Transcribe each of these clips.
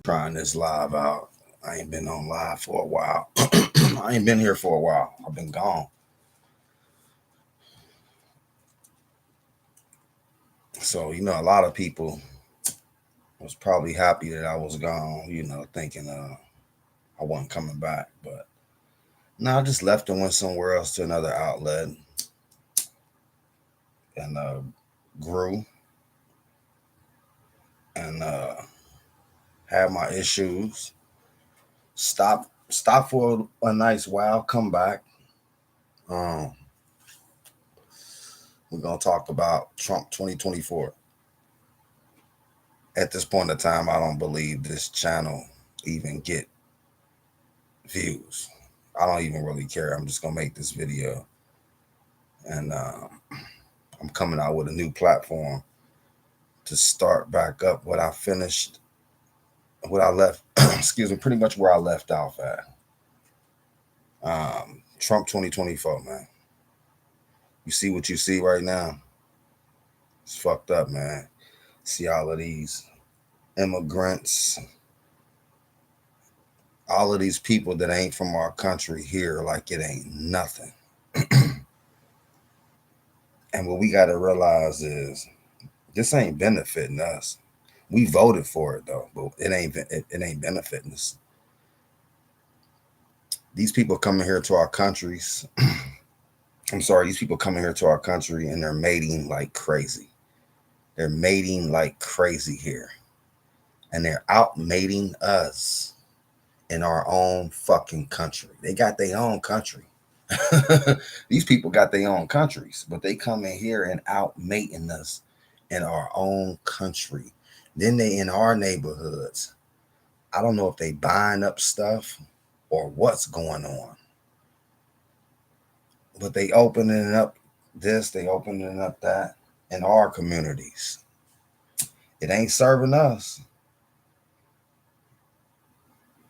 Trying this live out. I ain't been on live for a while. I ain't been here for a while. I've been gone. So, a lot of people was probably happy that I was gone, thinking I wasn't coming back. But no, I just left and went somewhere else to another outlet and grew and had my issues. Stop for a nice while, come back. Um, we're gonna talk about Trump 2024. At this point in time, I don't believe this channel even get views. I don't even really care. I'm just gonna make this video, and I'm coming out with a new platform to start back up what I finished, what I left. Excuse me, pretty much where I left off at. Trump 2024, man. You see what you see right now? It's fucked up, man. See all of these immigrants, all of these people that ain't from our country here like it ain't nothing. And what we got to realize is this ain't benefiting us. We voted for it though, but it ain't benefiting us. These people coming here to our countries. I'm sorry, these people coming here to our country and they're mating like crazy. They're mating like crazy here, and they're out mating us in our own fucking country. They got their own country. These people got their own countries, but they come in here and out mating us in our own country. Then they in our neighborhoods. I don't know if they buying up stuff or what's going on, but they opening up this, they opening up that in our communities. It ain't serving us.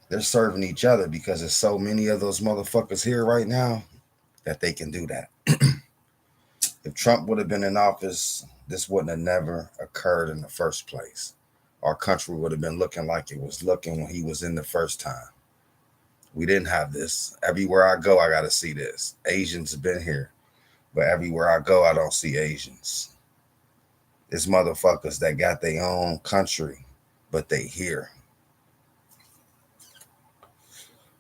They're serving each other because there's so many of those motherfuckers here right now that they can do that. If Trump would have been in office, this wouldn't have never occurred in the first place. Our country would have been looking like it was looking when he was in the first time. We didn't have this. Everywhere I go, I got to see this. Asians have been here, but everywhere I go, I don't see Asians. It's motherfuckers that got their own country, but they here.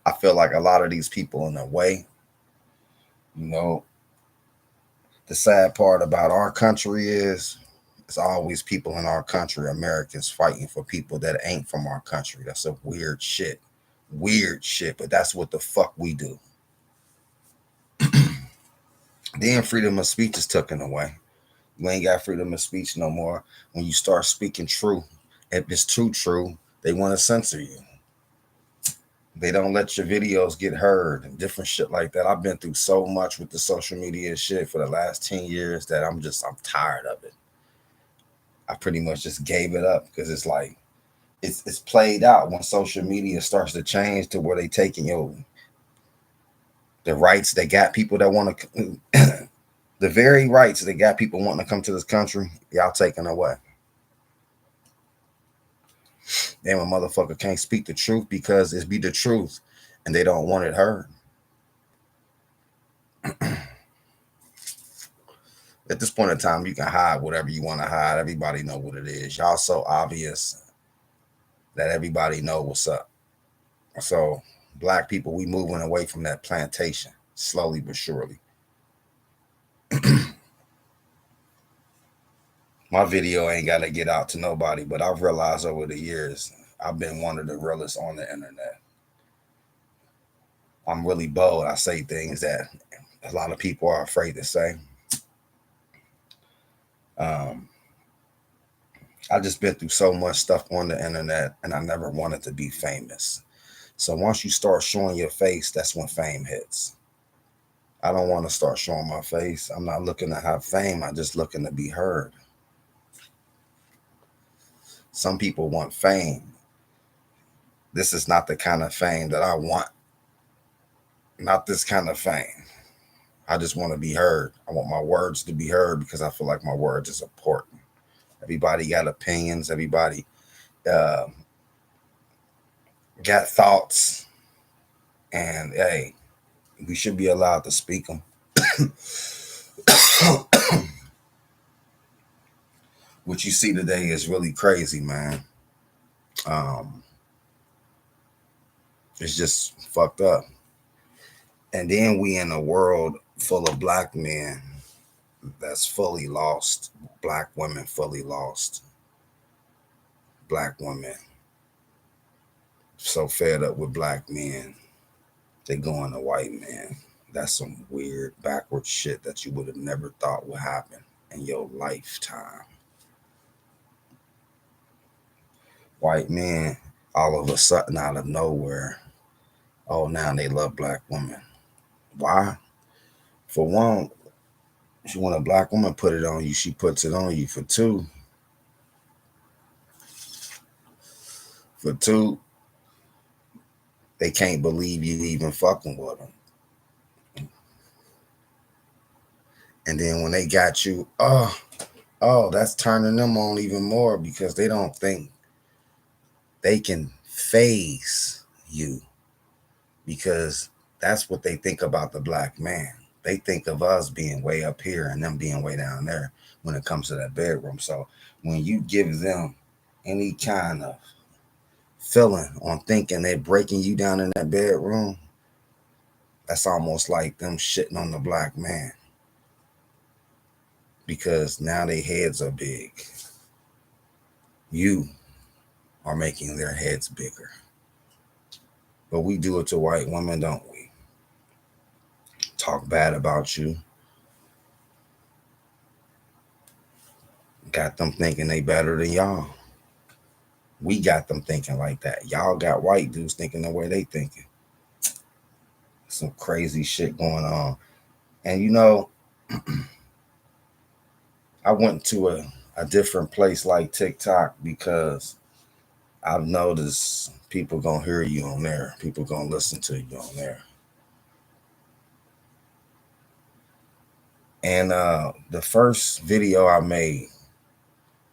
I feel like a lot of these people in a way, you know, the sad part about our country is it's always people in our country, Americans, fighting for people that ain't from our country. That's a weird shit. Weird shit, but that's what the fuck we do. Then freedom of speech is taken away. You ain't got freedom of speech no more. When you start speaking true, if it's true, they want to censor you. They don't let your videos get heard and different shit like that. I've been through so much with the social media shit for the last 10 years that I'm tired of it. I pretty much just gave it up because it's like it's played out when social media starts to change to where they taking the rights they got people that want to the very rights that got people wanting to come to this country, y'all taking away. Then a motherfucker can't speak the truth because it's be the truth and they don't want it heard. At this point in time, you can hide whatever you want to hide. Everybody know what it is. Y'all so obvious that everybody know what's up. So black people, we moving away from that plantation slowly but surely. My video ain't got to get out to nobody, but I've realized over the years I've been one of the realest on the internet. I'm really bold. I say things that a lot of people are afraid to say. Um, I just been through so much stuff on the internet, and I never wanted to be famous. So once you start showing your face, that's when fame hits. I don't want to start showing my face. I'm not looking to have fame. I'm just looking to be heard. Some people want fame. This is not the kind of fame that I want. Not this kind of fame. I just want to be heard. I want my words to be heard because I feel like my words is important. Everybody got opinions. Everybody uh, got thoughts, and hey, we should be allowed to speak them. What you see today is really crazy, man. Um, it's just fucked up. And then we in a world full of black men that's fully lost, black women fully lost, black women so fed up with black men, they going to white men. That's some weird backward shit that you would have never thought would happen in your lifetime. White men, all of a sudden out of nowhere, oh, now they love black women. Why? For one, when a black woman put it on you, she puts it on you. For two, they can't believe you even fucking with them. And then when they got you, that's turning them on even more because they don't think they can phase you, because that's what they think about the black man. They think of us being way up here and them being way down there when it comes to that bedroom. So when you give them any kind of feeling on thinking they're breaking you down in that bedroom, that's almost like them shitting on the black man, because now their heads are big. You are making their heads bigger. But we do it to white women, don't we? Talk bad about you. Got them thinking they better than y'all. We got them thinking like that. Y'all got white dudes thinking the way they thinking. Some crazy shit going on. And I went to a different place like TikTok because I've noticed people gonna hear you on there. People gonna listen to you on there. And the first video I made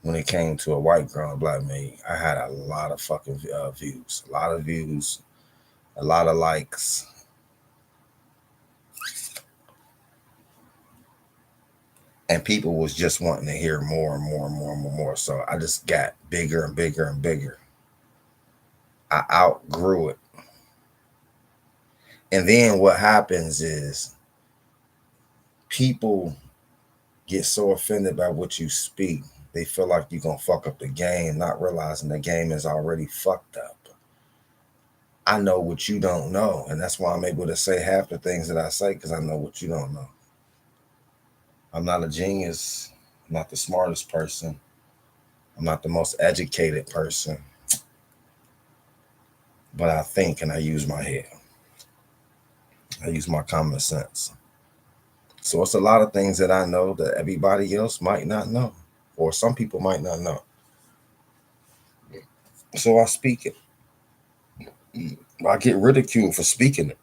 when it came to a white girl and black man, I had a lot of fucking views, a lot of likes. And people was just wanting to hear more and more and more and more. So I just got bigger and bigger and bigger. I outgrew it. And then what happens is people get so offended by what you speak, they feel like you're going to fuck up the game, not realizing the game is already fucked up. I know what you don't know. And that's why I'm able to say half the things that I say, because I know what you don't know. I'm not a genius. I'm not the smartest person. I'm not the most educated person. But I think and I use my head. I use my common sense. So it's a lot of things that I know that everybody else might not know, or some people might not know. So I speak it. I get ridiculed for speaking it.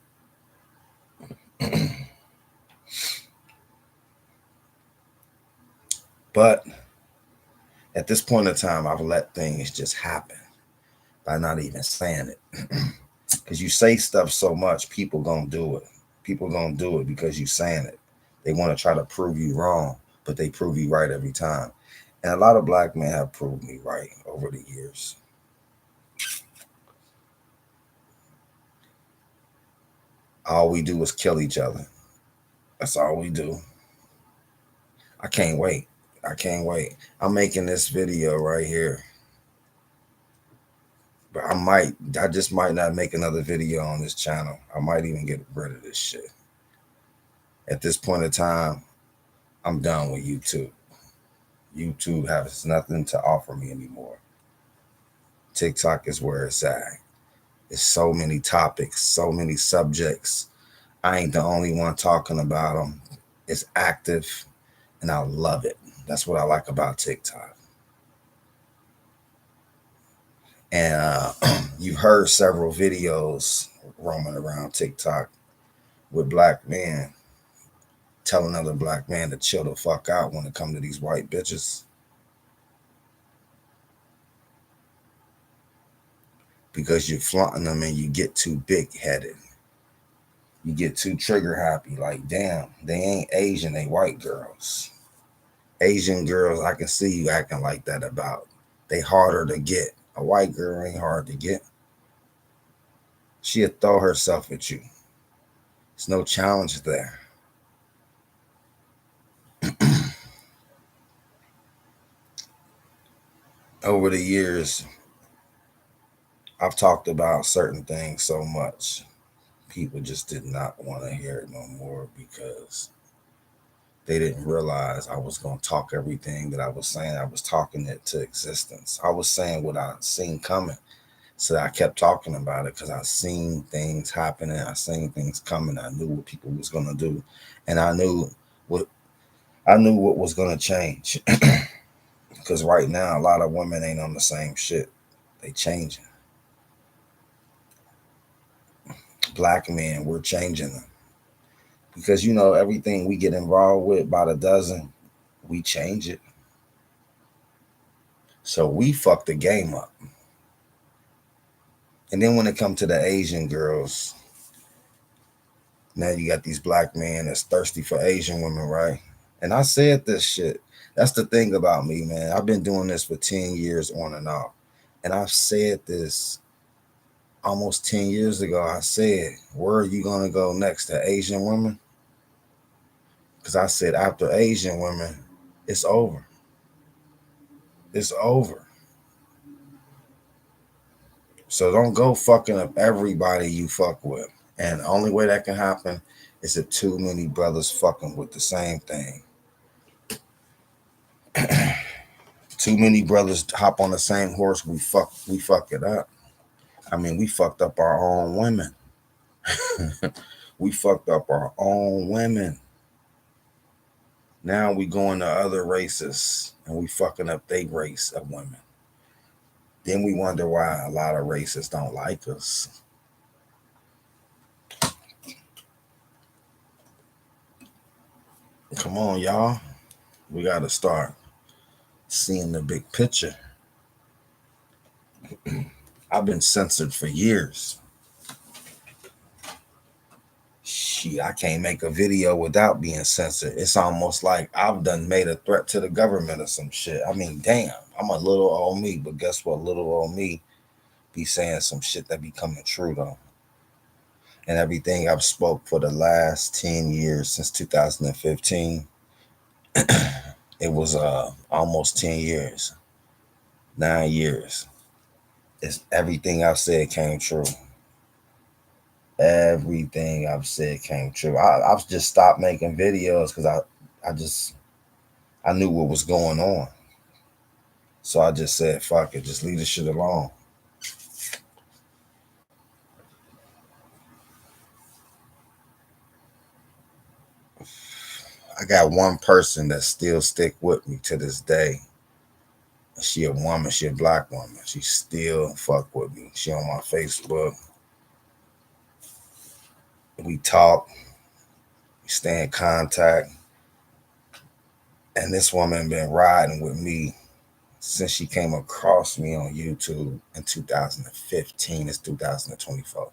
But at this point in time, I've let things just happen by not even saying it. Because you say stuff so much, people gonna do it. People gonna do it because you saying it. They want to try to prove you wrong, but they prove you right every time. And a lot of black men have proved me right over the years. All we do is kill each other. That's all we do. I can't wait. I can't wait. I'm making this video right here. But I just might not make another video on this channel. I might even get rid of this shit. At this point in time, I'm done with YouTube. YouTube has nothing to offer me anymore. TikTok is where it's at. It's so many topics, so many subjects. I ain't the only one talking about them. It's active, and I love it. That's what I like about TikTok. And you've heard several videos roaming around TikTok with black men telling other black men to chill the fuck out when it comes to these white bitches. because you're flaunting them and you get too big headed. You get too trigger happy. Like, damn, they ain't Asian, they white girls. Asian girls, I can see you acting like that about. They harder to get. A white girl ain't hard to get. She'll throw herself at you. There's no challenge there. Over the years, I've talked about certain things so much, people just did not want to hear it no more because they didn't realize I was going to talk everything that I was saying. I was talking it to existence. I was saying what I seen coming. So I kept talking about it because I seen things happening. I seen things coming. I knew what people was going to do. And what I knew what was going to change. Because right now, a lot of women ain't on the same shit. They changing. Black men, we're changing them. Because, everything we get involved with by the dozen, we change it. So we fuck the game up. And then when it comes to the Asian girls, now you got these black men that's thirsty for Asian women, right? And I said this shit. That's the thing about me, man. I've been doing this for 10 years on and off. And I've said this almost 10 years ago. I said, where are you going to go next, to Asian women? Because I said, after Asian women, it's over. It's over. So don't go fucking up everybody you fuck with. And the only way that can happen is if too many brothers fucking with the same thing. Too many brothers hop on the same horse, we fuck it up. I mean, we fucked up our own women. We fucked up our own women. Now we going to other races and we fucking up their race of women. Then we wonder why a lot of racists don't like us. Come on, y'all. We got to start seeing the big picture. I've been censored for years. Shit, I can't make a video without being censored. It's almost like I've done made a threat to the government or some shit. I mean, damn, I'm a little old me, but guess what? Little old me be saying some shit that be coming true though. And everything I've spoke for the last 10 years since 2015, it was almost 10 years, 9 years. It's everything I've said came true. Everything I've said came true. I've just stopped making videos because I knew what was going on. So I just said, fuck it, just leave this shit alone. I got one person that still stick with me to this day. She a woman, she a black woman. She still fuck with me. She on my Facebook. We talk, we stay in contact. And this woman been riding with me since she came across me on YouTube in 2015. It's 2024.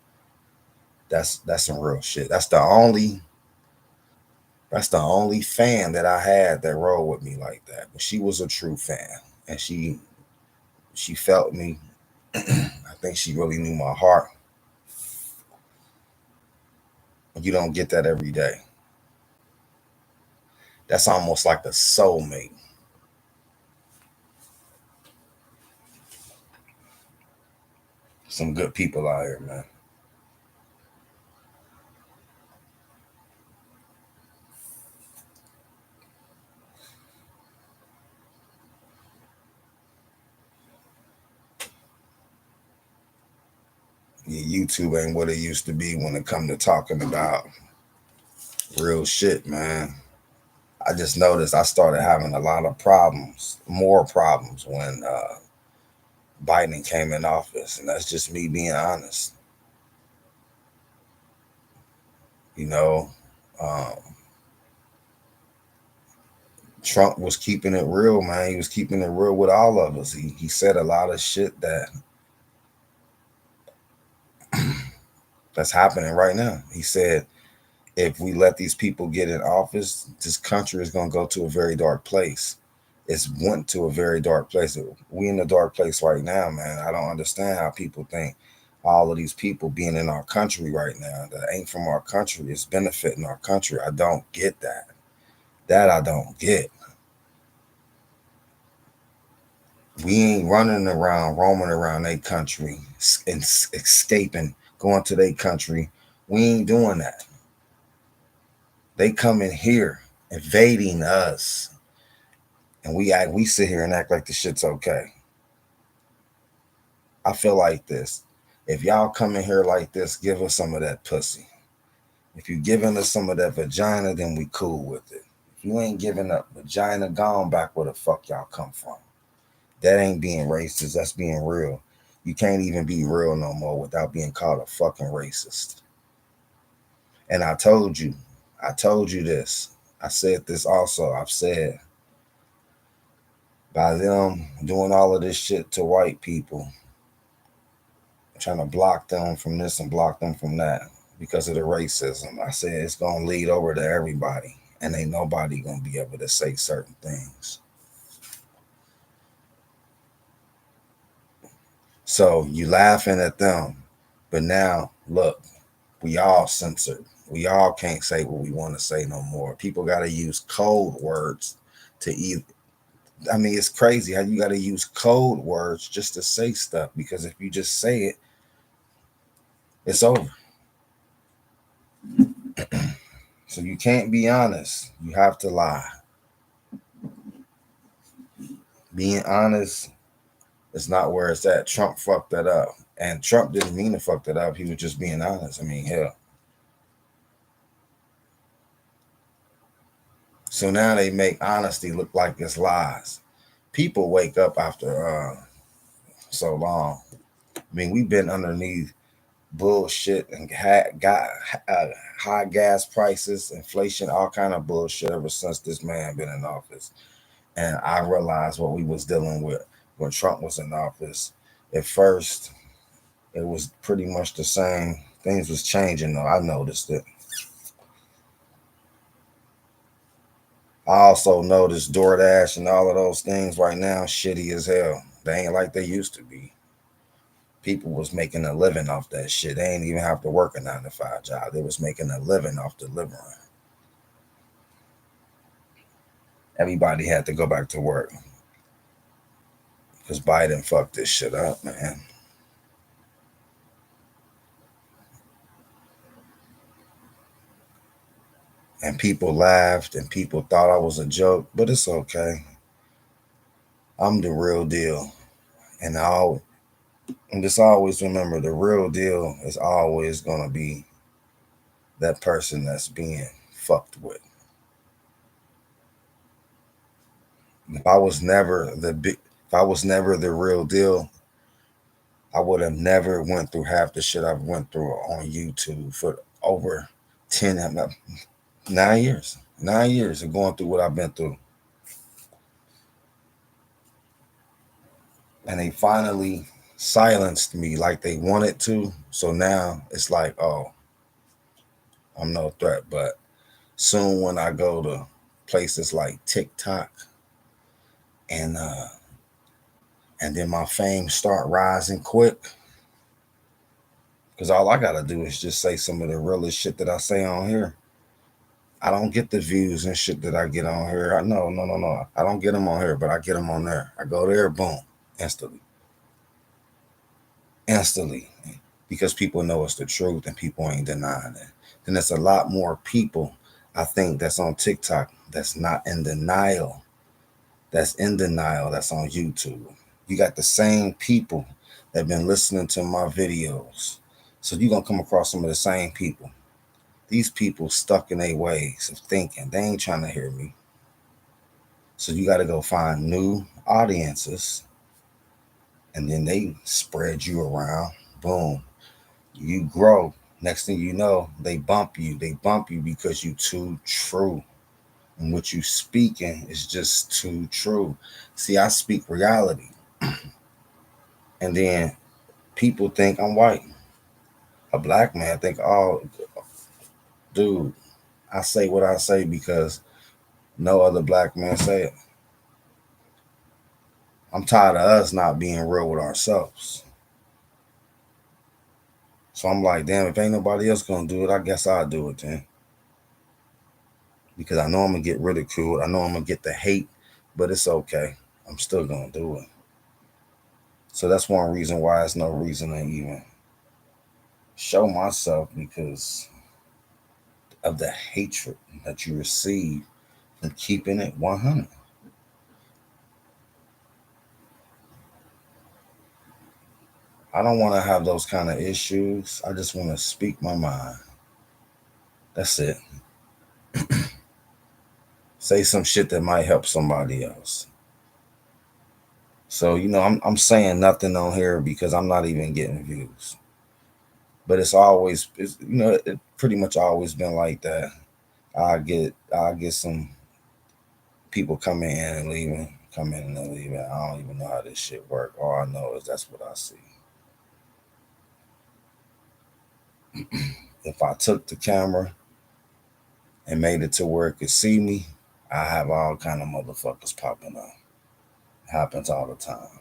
That's some real shit. That's the only fan that I had that rode with me like that. But she was a true fan, and she felt me. I think she really knew my heart. You don't get that every day. That's almost like a soulmate. Some good people out here, man. Yeah, YouTube ain't what it used to be when it come to talking about real shit, man. I just noticed I started having a lot of problems, more problems when Biden came in office, and that's just me being honest. You know, um, Trump was keeping it real, man. He was keeping it real with all of us. He said a lot of shit that That's happening right now. He said, if we let these people get in office, this country is going to go to a very dark place. It's went to a very dark place. We in a dark place right now, man. I don't understand how people think all of these people being in our country right now that ain't from our country is benefiting our country. I don't get that. That I don't get. We ain't running around, roaming around their country and escaping, going to their country. We ain't doing that. They come in here, invading us, and we sit here and act like the shit's okay. I feel like this. If y'all come in here like this, give us some of that pussy. If you giving us some of that vagina, then we cool with it. If you ain't giving up vagina, gone back where the fuck y'all come from. That ain't being racist. That's being real. You can't even be real no more without being called a fucking racist. And I told you this. I said this also. I've said by them doing all of this shit to white people, trying to block them from this and block them from that because of the racism. I said it's gonna lead over to everybody, and ain't nobody gonna be able to say certain things. So you laughing at them, but now look, we all censored. We all can't say what we want to say no more. People got to use code words to either. I mean, it's crazy how you got to use code words just to say stuff because if you just say it, it's over. So you can't be honest. You have to lie. Being honest is not where it's at. Trump fucked that up. And Trump didn't mean to fuck that up. He was just being honest. I mean, hell. So now they make honesty look like it's lies. People wake up after so long. I mean, we've been underneath bullshit and got uh, high gas prices, inflation, all kind of bullshit ever since this man been in office. And I realized what we was dealing with when Trump was in office. At first, it was pretty much the same. Things was changing though. I noticed it. I also noticed DoorDash and all of those things right now shitty as hell. They ain't like they used to be. People was making a living off that shit. They ain't even have to work a 9 to 5 job. They was making a living off delivering. Everybody had to go back to work because Biden fucked this shit up, man. And people laughed and people thought I was a joke, but it's okay. I'm the real deal. And and just always remember the real deal is always gonna be that person that's being fucked with. If I was never if I was never the real deal, I would have never went through half the shit I've went through on YouTube for over 10 9 years. 9 years of going through what I've been through. And they finally silenced me like they wanted to. So now it's like, oh, I'm no threat. But soon when I go to places like TikTok and and then my fame start rising quick. Cause all I gotta do is just say some of the realest shit that I say on here. I don't get the views and shit that I get on here. I know, no, no, no. I don't get them on here, but I get them on there. I go there, boom, instantly, instantly, because people know it's the truth and people ain't denying it. Then there's a lot more people I think that's on TikTok that's not in denial. That's in denial. That's on YouTube. You got the same people that been listening to my videos. So you're gonna come across some of the same people. These people stuck in their ways of thinking. They ain't trying to hear me. So you got to go find new audiences and then they spread you around. Boom. You grow. Next thing you know, they bump you. They bump you because you too true. And what you speaking is just too true. See, I speak reality. And then people think I'm white. A black man think, oh, dude, I say what I say because no other black man say it. I'm tired of us not being real with ourselves. So I'm like, damn, if ain't nobody else gonna do it, I guess I'll do it then. Because I know I'm gonna get ridiculed. I know I'm gonna get the hate, but it's okay. I'm still gonna do it. So that's one reason why it's no reason to even show myself, because of the hatred that you receive from keeping it 100. I don't want to have those kind of issues. I just want to speak my mind. That's it. Say some shit that might help somebody else. So, I'm saying nothing on here because I'm not even getting views. But it pretty much always been like that. I get some people coming in and leaving, coming in and leaving. I don't even know how this shit work. All I know is that's what I see. If I took the camera and made it to where it could see me, I have all kind of motherfuckers popping up. It happens all the time.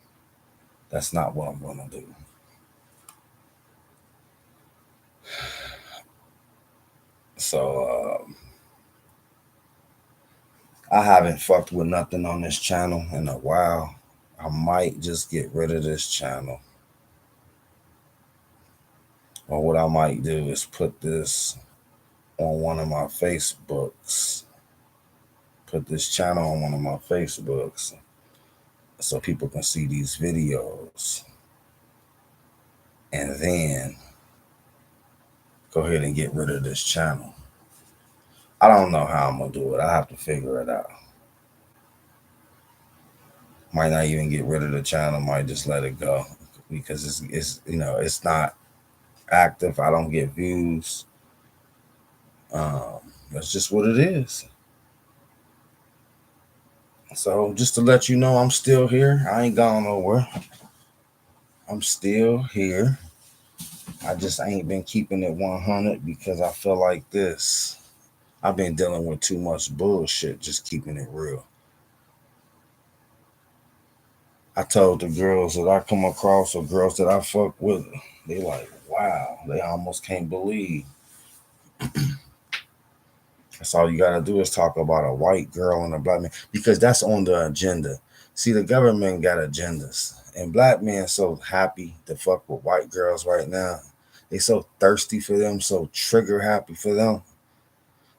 That's not what I'm gonna do. So I haven't fucked with nothing on this channel in a while. I might just get rid of this channel. Or what I might do is put this on one of my Facebooks. Put this channel on one of my Facebooks so people can see these videos. And then go ahead and get rid of this channel. I don't know how I'm gonna do it. I have to figure it out. Might not even get rid of the channel. Might just let it go because it's not active. I don't get views. That's just what it is. So just to let you know, I'm still here. I ain't gone nowhere. I'm still here. I just ain't been keeping it 100 because I feel like this. I've been dealing with too much bullshit, just keeping it real. I told the girls that I come across or girls that I fuck with, they like, wow, they almost can't believe. That's all you gotta do is talk about a white girl and a black man because that's on the agenda. See, the government got agendas, and black men so happy to fuck with white girls right now. They so thirsty for them, so trigger happy for them,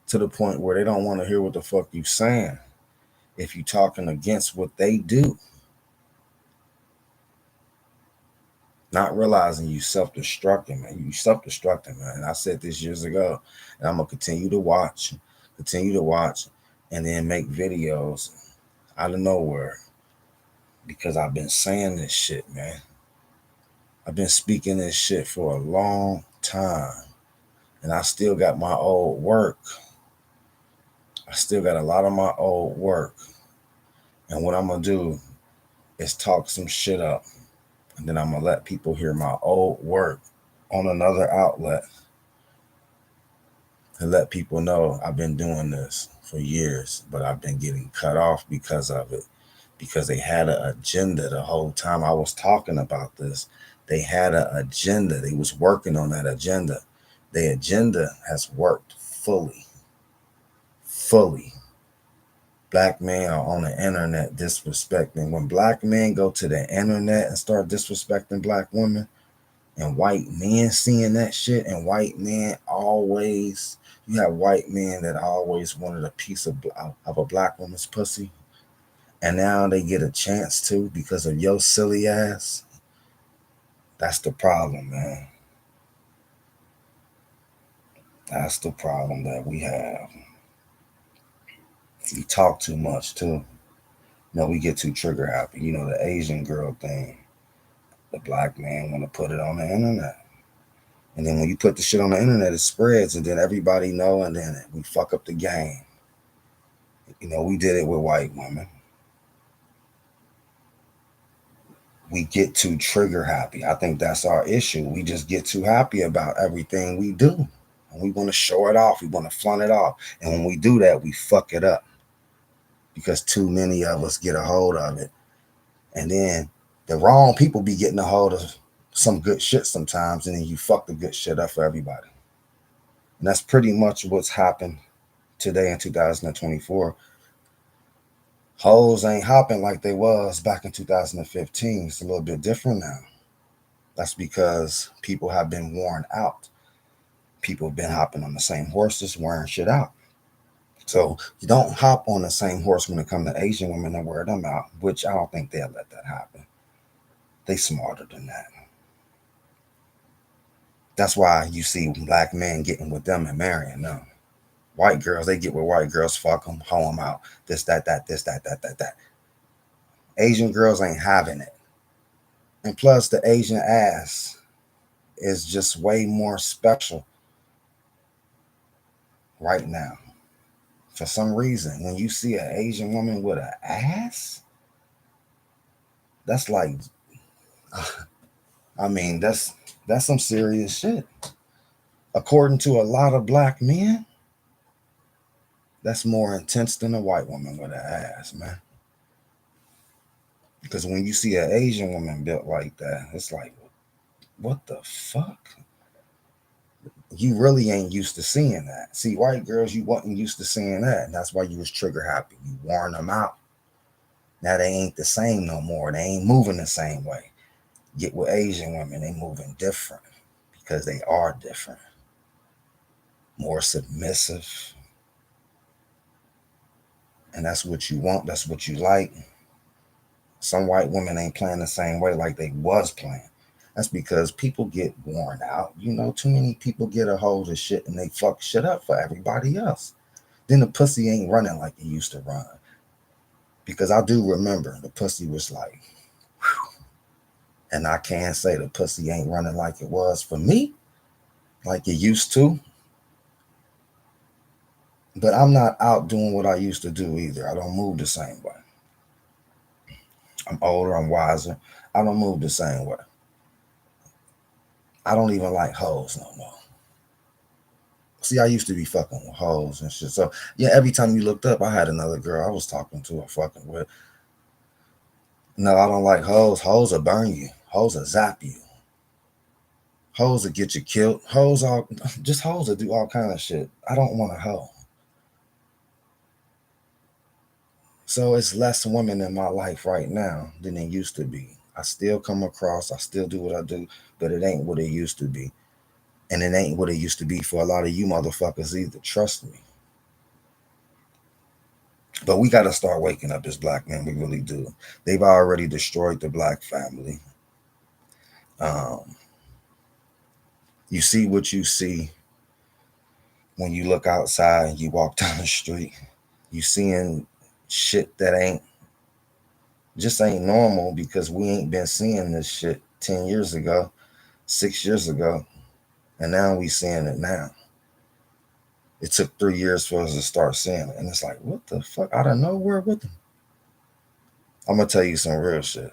to the point where they don't want to hear what the fuck you saying if you talking against what they do. Not realizing you self-destructing, man. You self-destructing, man. And I said this years ago, and I'm gonna continue to watch, and then make videos out of nowhere because I've been saying this shit, man. I've been speaking this shit for a long time, and I still got my old work. I still got a lot of my old work, and what I'm gonna do is talk some shit up, and then I'm gonna let people hear my old work on another outlet and let people know I've been doing this for years, but I've been getting cut off because of it. Because they had an agenda the whole time I was talking about this. They had an agenda. They was working on that agenda. The agenda has worked fully. Fully. Black men are on the internet disrespecting. When black men go to the internet and start disrespecting black women, and white men seeing that shit, and white men always, you have white men that always wanted a piece of a black woman's pussy, and now they get a chance to because of your silly ass. That's the problem, man. That's the problem that we have. We talk too much too. We get too trigger happy. The Asian girl thing. The black man want to put it on the internet. And then when you put the shit on the internet, it spreads, and then everybody know, and then we fuck up the game. We did it with white women. We get too trigger happy. I think that's our issue. We just get too happy about everything we do. And we want to show it off. We want to flaunt it off. And when we do that, we fuck it up because too many of us get a hold of it. And then the wrong people be getting a hold of some good shit sometimes. And then you fuck the good shit up for everybody. And that's pretty much what's happened today in 2024. Hoes ain't hopping like they was back in 2015. It's a little bit different now. That's because people have been worn out. People have been hopping on the same horses, wearing shit out. So you don't hop on the same horse when it comes to Asian women and wear them out, which I don't think they'll let that happen. They smarter than that. That's why you see black men getting with them and marrying them. White girls, they get with white girls, fuck them, hoe them out. This, that. Asian girls ain't having it. And plus, the Asian ass is just way more special right now. For some reason, when you see an Asian woman with an ass, that's like, I mean, that's some serious shit. According to a lot of black men, that's more intense than a white woman with an ass, man. Because when you see an Asian woman built like that, it's like, what the fuck? You really ain't used to seeing that. See, white girls, you wasn't used to seeing that. And that's why you was trigger happy. You worn them out. Now they ain't the same no more. They ain't moving the same way. Get with Asian women, they moving different because they are different. More submissive. And that's what you want. That's what you like. Some white women ain't playing the same way like they was playing. That's because people get worn out. You know, too many people get a hold of shit and they fuck shit up for everybody else. Then the pussy ain't running like it used to run. Because I do remember the pussy was like, whew. And I can't say the pussy ain't running like it was for me, like it used to. But I'm not out doing what I used to do either. I don't move the same way. I'm older, I'm wiser. I don't move the same way. I don't even like hoes no more. See, I used to be fucking with hoes and shit. So yeah, every time you looked up, I had another girl I was talking to or fucking with. No, I don't like hoes. Hoes will burn you. Hoes will zap you. Hoes will get you killed. Hoes all just hoes will do all kind of shit. I don't want a hoe. So it's less women in my life right now than it used to be. I still come across, I still do what I do, but it ain't what it used to be. And it ain't what it used to be for a lot of you motherfuckers either. Trust me. But we got to start waking up as black men. We really do. They've already destroyed the black family. Um, you see what you see when you look outside and you walk down the street. You seeing shit that ain't normal because we ain't been seeing this shit 10 years ago, 6 years ago, and now we seeing it now. It took 3 years for us to start seeing it. And it's like, what the fuck? Out of nowhere with them. I'm going to tell you some real shit.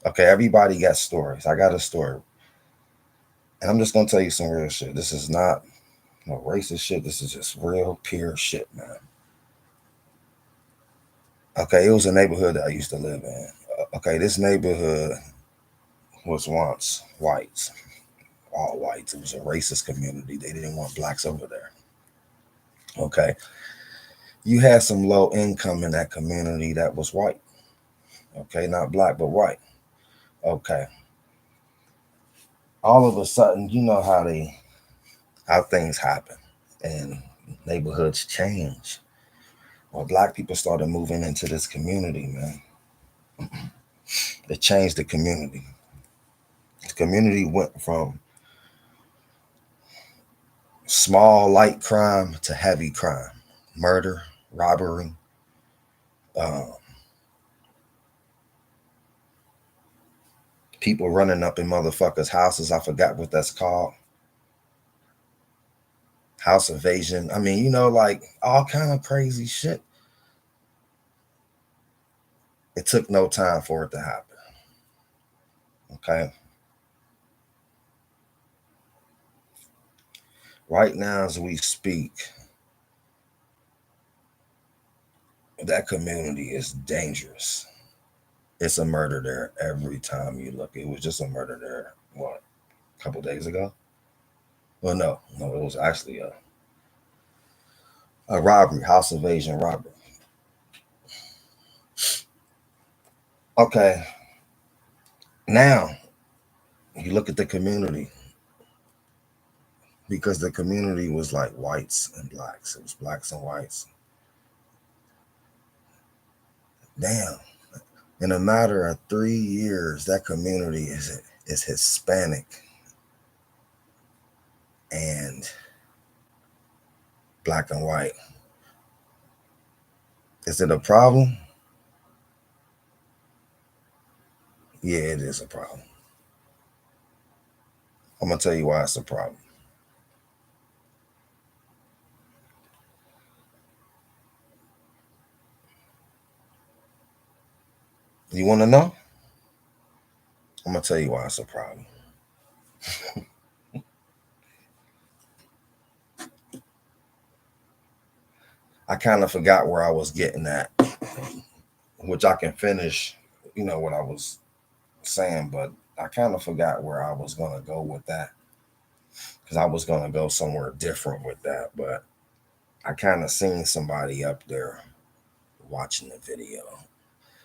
Okay, everybody got stories. I got a story. And I'm just going to tell you some real shit. This is not no racist shit. This is just real, pure shit, man. Okay, it was a neighborhood that I used to live in. Okay, this neighborhood was once whites, all whites. It was a racist community. They didn't want blacks over there. Okay, you had some low income in that community that was white. Okay, not black, but white. Okay, all of a sudden, you know how things happen and neighborhoods change. Well, black people started moving into this community, man. It changed the community. The community went from small, light crime to heavy crime, murder, robbery, um, people running up in motherfuckers' houses. I forgot what that's called. House invasion. I mean, like all kind of crazy shit. It took no time for it to happen. Okay. Right now, as we speak, that community is dangerous. It's a murder there every time you look. It was just a murder there, what, a couple days ago? Well, no, it was actually a robbery, house invasion robbery. Okay, now you look at the community because the community was like whites and blacks. It was blacks and whites. Damn. In a matter of 3 years, that community is Hispanic and black and white. Is it a problem? Yeah, it is a problem. I'm gonna tell you why it's a problem. You want to know? I'm gonna tell you why it's a problem. I kind of forgot where I was getting at, which I can finish. You know what I was saying, but I kind of forgot where I was gonna go with that because I was gonna go somewhere different with that, but I kind of seen somebody up there watching the video.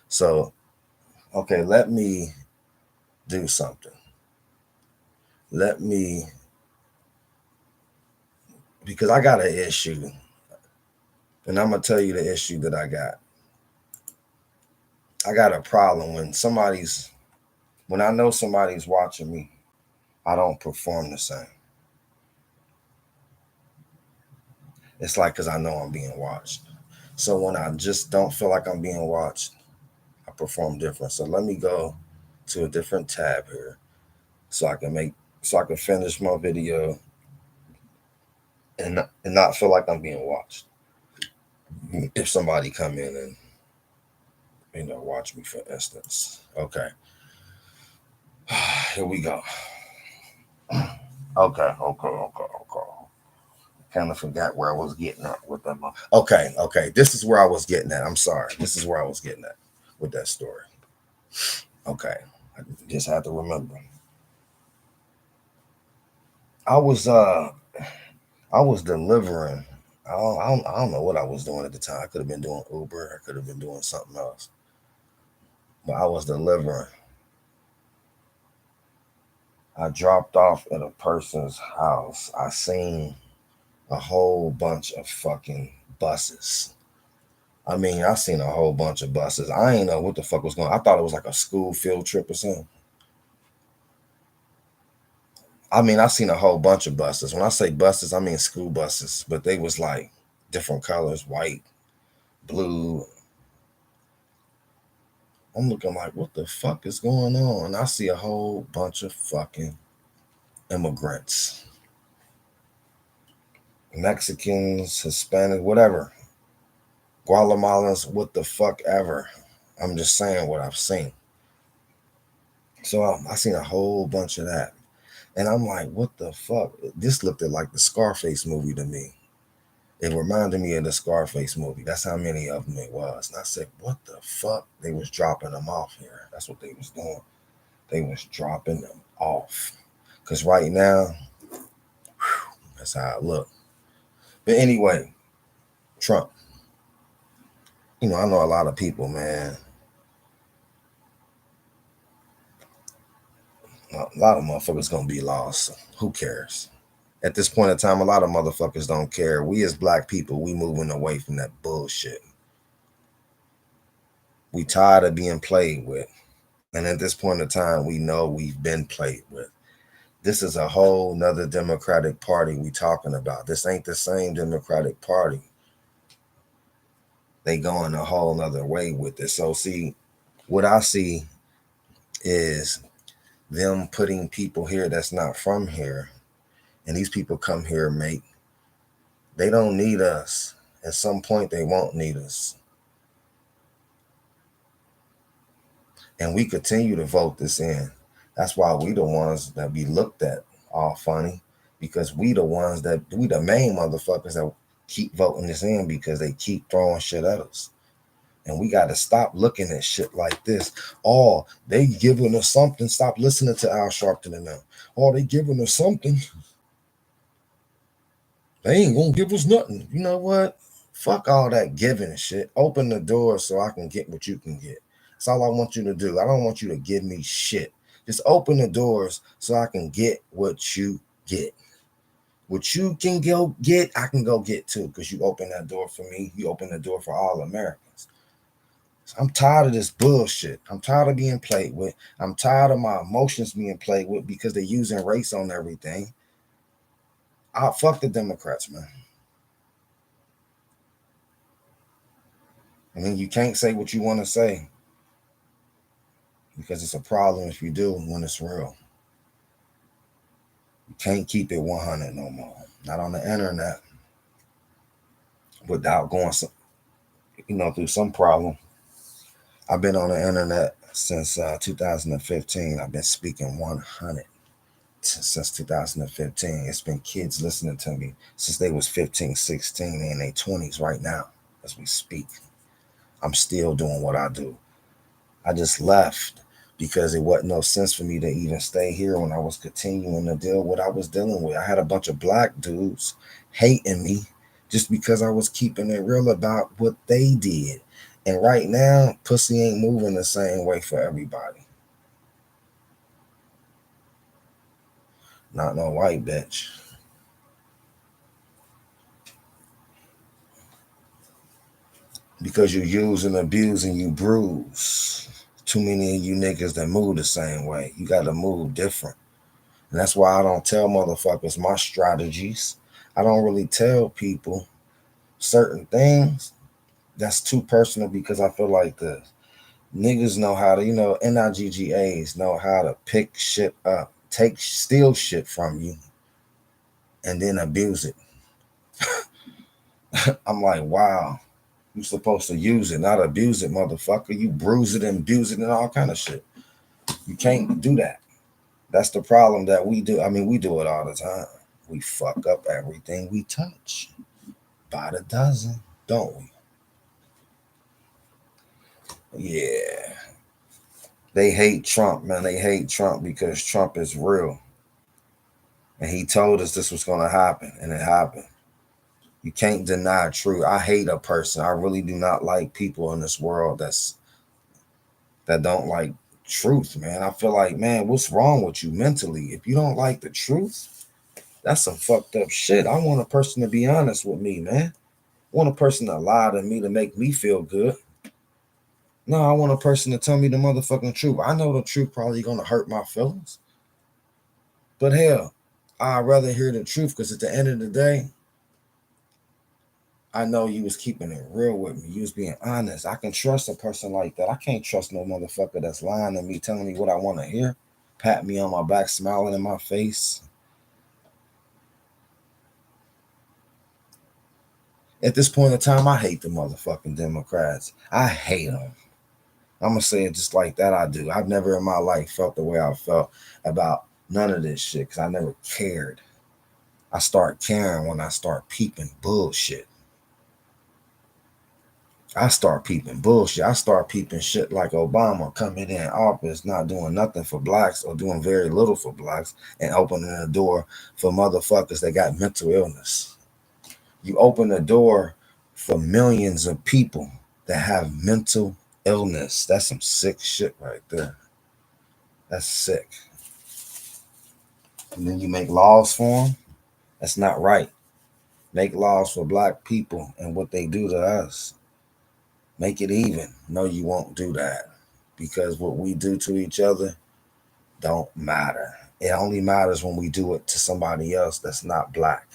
So, okay, let me do something. Let me, because I got an issue, and I'm gonna tell you the issue that I got. I got a problem when I know somebody's watching me, I don't perform the same. It's like because I know I'm being watched. So when I just don't feel like I'm being watched, I perform different. So let me go to a different tab here so I can finish my video and not feel like I'm being watched. If somebody come in and watch me, for instance. Okay. Here we go. Okay. Kind of forgot where I was getting at with them. Okay. This is where I was getting at. I'm sorry. This is where I was getting at with that story. Okay. I just had to remember. I was uh I was delivering. I don't know what I was doing at the time. I could have been doing Uber. I could have been doing something else. But I was delivering. I dropped off at a person's house. I seen a whole bunch of fucking buses. I mean, I seen a whole bunch of buses. I ain't know what the fuck was going on. I thought it was like a school field trip or something. I mean, I seen a whole bunch of buses. When I say buses, I mean school buses, but they was like different colors, white, blue. I'm looking like, what the fuck is going on? And I see a whole bunch of fucking immigrants, Mexicans, Hispanic, whatever, Guatemalans, what the fuck ever. I'm just saying what I've seen. So I seen a whole bunch of that. And I'm like, what the fuck? This looked like the Scarface movie to me. It reminded me of the Scarface movie. That's how many of them it was. And I said, what the fuck? They was dropping them off here. That's what they was doing. They was dropping them off. Because right now, that's how I look. But anyway, Trump. I know a lot of people, man. A lot of motherfuckers gonna be lost. Who cares? At this point in time, a lot of motherfuckers don't care. We as black people, we moving away from that bullshit. We tired of being played with. And at this point in time, we know we've been played with. This is a whole nother Democratic Party we talking about. This ain't the same Democratic Party. They going a whole nother way with this. So see, what I see is them putting people here that's not from here. And these people come here, mate. They don't need us. At some point, they won't need us. And we continue to vote this in. That's why we the ones that be looked at all funny, because we the main motherfuckers that keep voting this in because they keep throwing shit at us. And we got to stop looking at shit like this. Oh, they giving us something. Stop listening to Al Sharpton and them. Oh, they giving us something. They ain't gonna give us nothing. You know what? Fuck all that giving and shit. Open the door so I can get what you can get. That's all I want you to do. I don't want you to give me shit. Just open the doors so I can get what you get. What you can go get, I can go get too. Because you open that door for me. You open the door for all Americans. I'm tired of this bullshit. I'm tired of being played with. I'm tired of my emotions being played with because they're using race on everything. Fuck the Democrats, man. I mean, you can't say what you want to say because it's a problem if you do when it's real. You can't keep it 100 no more. Not on the internet without going, through some problem. I've been on the internet since 2015. I've been speaking 100 since 2015. It's been kids listening to me since they was 15, 16, in their 20s right now as we speak. I'm still doing what I do. I just left because it wasn't no sense for me to even stay here when I was continuing to deal with what I was dealing with. I had a bunch of black dudes hating me just because I was keeping it real about what they did. And right now, pussy ain't moving the same way for everybody. Not no white bitch. Because you use and abuse and you bruise. Too many of you niggas that move the same way. You got to move different. And that's why I don't tell motherfuckers my strategies. I don't really tell people certain things. That's too personal because I feel like the niggas know how to, NIGGAs know how to pick shit up, steal shit from you, and then abuse it. I'm like, wow, you supposed to use it, not abuse it, motherfucker. You bruise it and abuse it and all kind of shit. You can't do that. That's the problem that we do. I mean, we do it all the time. We fuck up everything we touch by the dozen, don't we? Yeah. They hate Trump, man. They hate Trump because Trump is real. And he told us this was going to happen, and it happened. You can't deny truth. I hate a person. I really do not like people in this world that don't like truth, man. I feel like, man, what's wrong with you mentally? If you don't like the truth, that's some fucked up shit. I want a person to be honest with me, man. I want a person to lie to me to make me feel good. No, I want a person to tell me the motherfucking truth. I know the truth probably gonna hurt my feelings. But hell, I'd rather hear the truth because at the end of the day, I know you was keeping it real with me. You was being honest. I can trust a person like that. I can't trust no motherfucker that's lying to me, telling me what I want to hear, pat me on my back, smiling in my face. At this point in time, I hate the motherfucking Democrats. I hate them. I'm going to say it just like that. I do. I've never in my life felt the way I felt about none of this shit because I never cared. I start caring when I start peeping bullshit. I start peeping bullshit. I start peeping shit like Obama coming in office, not doing nothing for blacks or doing very little for blacks and opening the door for motherfuckers that got mental illness. You open the door for millions of people that have mental illness. That's some sick shit right there. That's sick. And then you make laws for them. That's not right. Make laws for black people and what they do to us. Make it even. No, you won't do that because what we do to each other don't matter. It only matters when we do it to somebody else that's not black.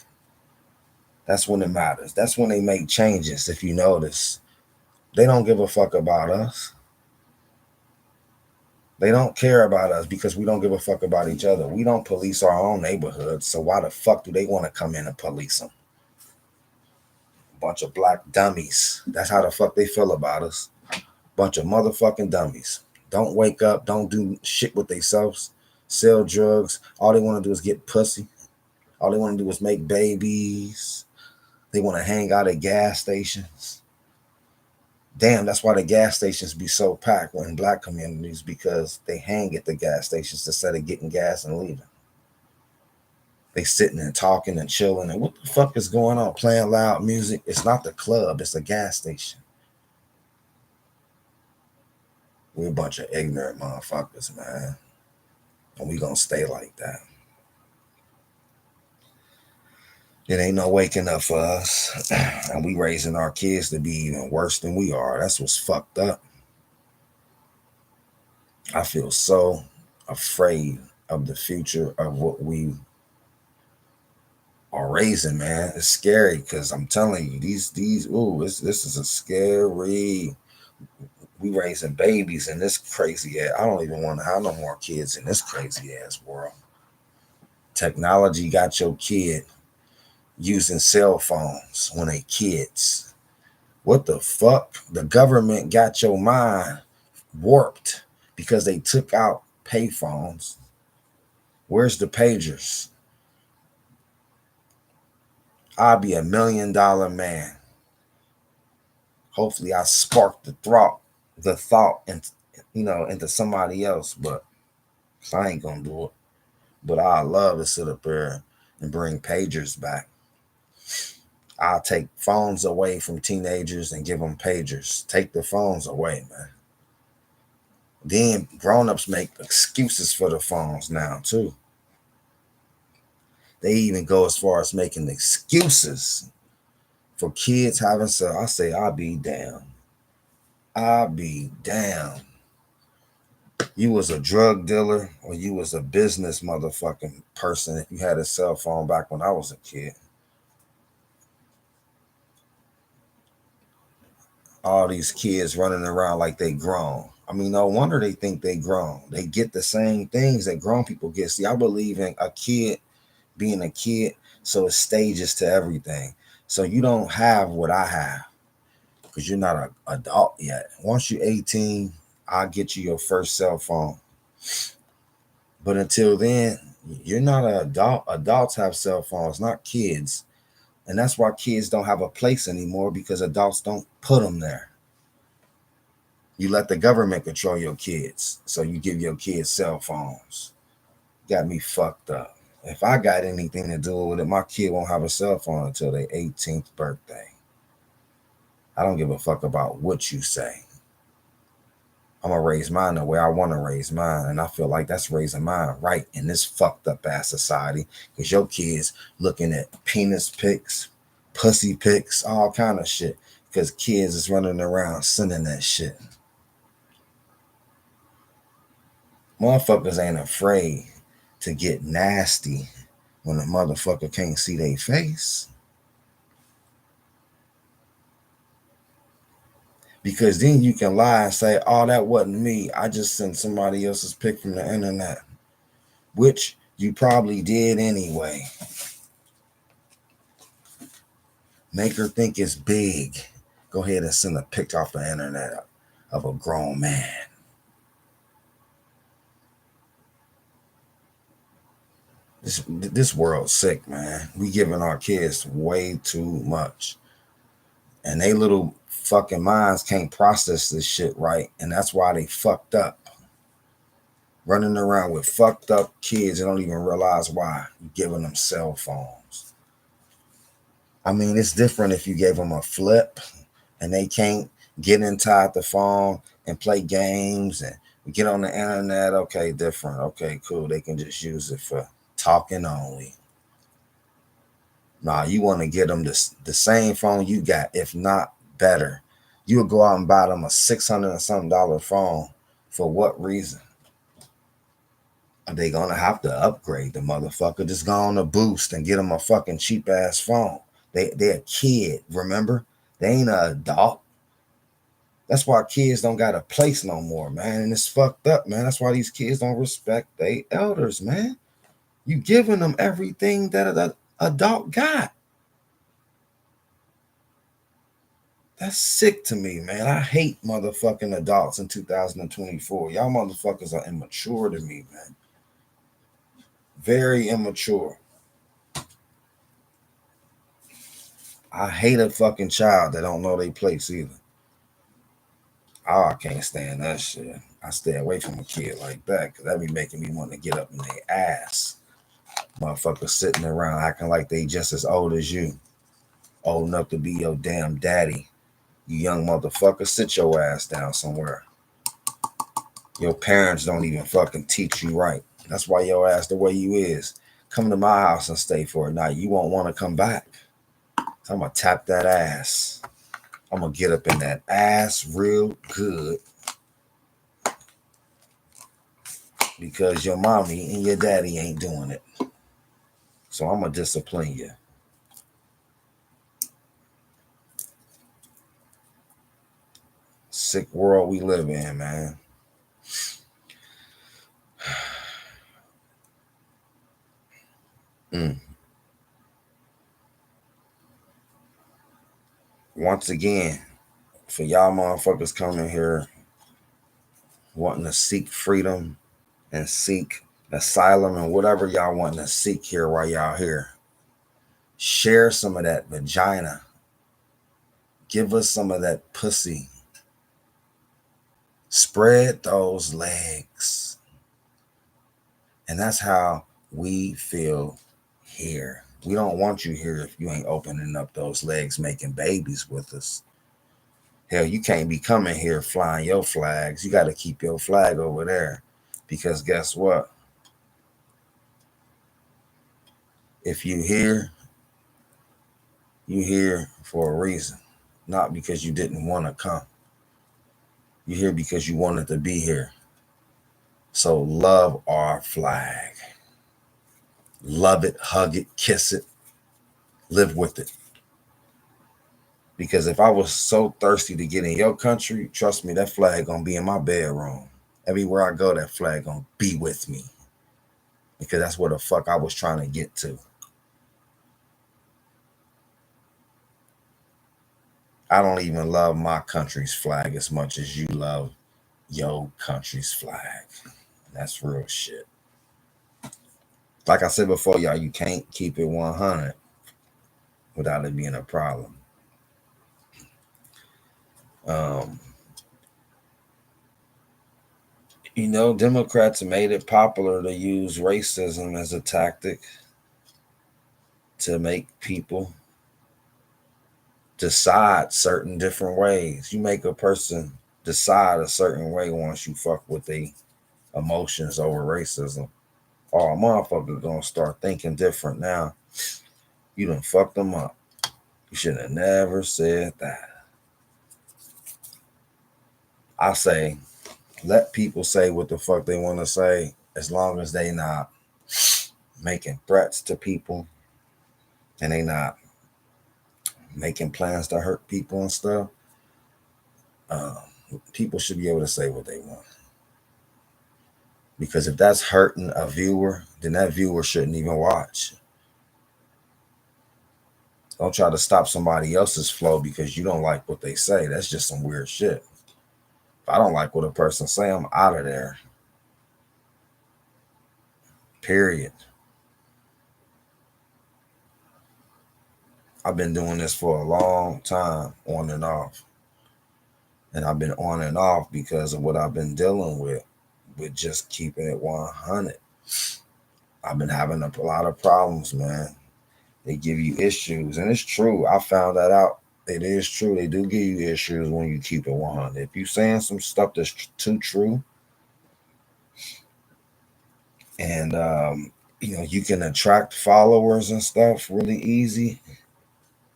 That's when it matters. That's when they make changes. If you notice, they don't give a fuck about us. They don't care about us because we don't give a fuck about each other. We don't police our own neighborhoods. So why the fuck do they want to come in and police them? Bunch of black dummies. That's how the fuck they feel about us. Bunch of motherfucking dummies. Don't wake up. Don't do shit with themselves. sell drugs. All they want to do is get pussy. All they want to do is make babies. They want to hang out at gas stations. Damn, that's why the gas stations be so packed in black communities, because they hang at the gas stations instead of getting gas and leaving. They sitting and talking and chilling. And what the fuck is going on? Playing loud music. It's not the club, it's the gas station. We're a bunch of ignorant motherfuckers, man. And we gonna stay like that. It ain't no waking up for us. And we raising our kids to be even worse than we are. That's what's fucked up. I feel so afraid of the future of what we are raising, man. It's scary, because I'm telling you, this is a scary. We raising babies in this crazy ass. I don't even want to have no more kids in this crazy ass world. Technology got your kid using cell phones when they kids. What the fuck? The government got your mind warped because they took out payphones. Where's the pagers? I'll be $1 million man. Hopefully I sparked the thought into somebody else, but I ain't gonna do it. But I love to sit up there and bring pagers back. I'll take phones away from teenagers and give them pagers. Take the phones away, man. Then grown-ups make excuses for the phones now too. They even go as far as making excuses for kids having sex. I say, I'll be damned. I'll be damned. You was a drug dealer or you was a business motherfucking person if you had a cell phone back when I was a kid. All these kids running around like they grown. I mean, no wonder they think they grown. They get the same things that grown people get. See, I believe in a kid being a kid, so it's stages to everything. So you don't have what I have because you're not an adult yet. Once you're 18, I'll get you your first cell phone. But until then, you're not an adult. Adults have cell phones, not kids. And that's why kids don't have a place anymore, because adults don't put them there. You let the government control your kids. So you give your kids cell phones. Got me fucked up. If I got anything to do with it, my kid won't have a cell phone until their 18th birthday. I don't give a fuck about what you say. I'm going to raise mine the way I want to raise mine. And I feel like that's raising mine right in this fucked up ass society. Because your kids looking at penis pics, pussy pics, all kind of shit. Because kids is running around sending that shit. Motherfuckers ain't afraid to get nasty when a motherfucker can't see their face. Because then you can lie and say, oh, that wasn't me. I just sent somebody else's pic from the internet, which you probably did anyway. Make her think it's big. Go ahead and send a pic off the internet of a grown man. This world's sick, man. We giving our kids way too much. And they little fucking minds can't process this shit right. And that's why they fucked up. Running around with fucked up kids and don't even realize why. You're giving them cell phones. I mean, it's different if you gave them a flip and they can't get inside the phone and play games and get on the internet. Okay, different. Okay, cool. They can just use it for talking only. Nah, you want to get them the same phone you got, if not better. You'll go out and buy them a $600 and something phone. For what reason? Are they gonna have to upgrade the motherfucker? Just go on a Boost and get them a fucking cheap ass phone. They're a kid, remember? They ain't an adult. That's why kids don't got a place no more, man. And it's fucked up, man. That's why these kids don't respect their elders, man. You giving them everything that an adult got. That's sick to me, man. I hate motherfucking adults in 2024. Y'all motherfuckers are immature to me, man. Very immature. I hate a fucking child that don't know their place either. Oh, I can't stand that shit. I stay away from a kid like that because that be making me want to get up in their ass. Motherfuckers sitting around acting like they just as old as you. Old enough to be your damn daddy. You young motherfucker, sit your ass down somewhere. Your parents don't even fucking teach you right. That's why your ass the way you is. Come to my house and stay for a night. You won't want to come back. So I'm going to tap that ass. I'm going to get up in that ass real good. Because your mommy and your daddy ain't doing it. So I'm going to discipline you. Sick world we live in, man. Once again, for y'all motherfuckers coming here wanting to seek freedom and seek asylum and whatever y'all wanting to seek here while y'all here, share some of that vagina. Give us some of that pussy. Spread those legs. And that's how we feel here. We don't want you here if you ain't opening up those legs, making babies with us. Hell, you can't be coming here flying your flags. You got to keep your flag over there. Because guess what? If you here for a reason. Not because you didn't want to come. You're here because you wanted to be here. So love our flag. Love it, hug it, kiss it, live with it. Because if I was so thirsty to get in your country, trust me, that flag gonna be in my bedroom. Everywhere I go, that flag gonna be with me. Because that's where the fuck I was trying to get to. I don't even love my country's flag as much as you love your country's flag. That's real shit. Like I said before, y'all, you can't keep it 100 without it being a problem. You know, Democrats made it popular to use racism as a tactic to make people decide certain different ways. You make a person decide a certain way once you fuck with their emotions over racism. Oh, a motherfucker gonna start thinking different now. You done fucked them up. You should have never said that. I say, let people say what the fuck they want to say as long as they not making threats to people and they not making plans to hurt people and stuff. People should be able to say what they want. Because if that's hurting a viewer, then that viewer shouldn't even watch. Don't try to stop somebody else's flow because you don't like what they say. That's just some weird shit. If I don't like what a person say, I'm out of there. Period. I've been doing this for a long time, on and off. And I've been on and off because of what I've been dealing with just keeping it 100. I've been having a lot of problems, man. They give you issues, and it's true. I found that out. It is true. They do give you issues when you keep it 100. If you're saying some stuff that's too true, and you can attract followers and stuff really easy,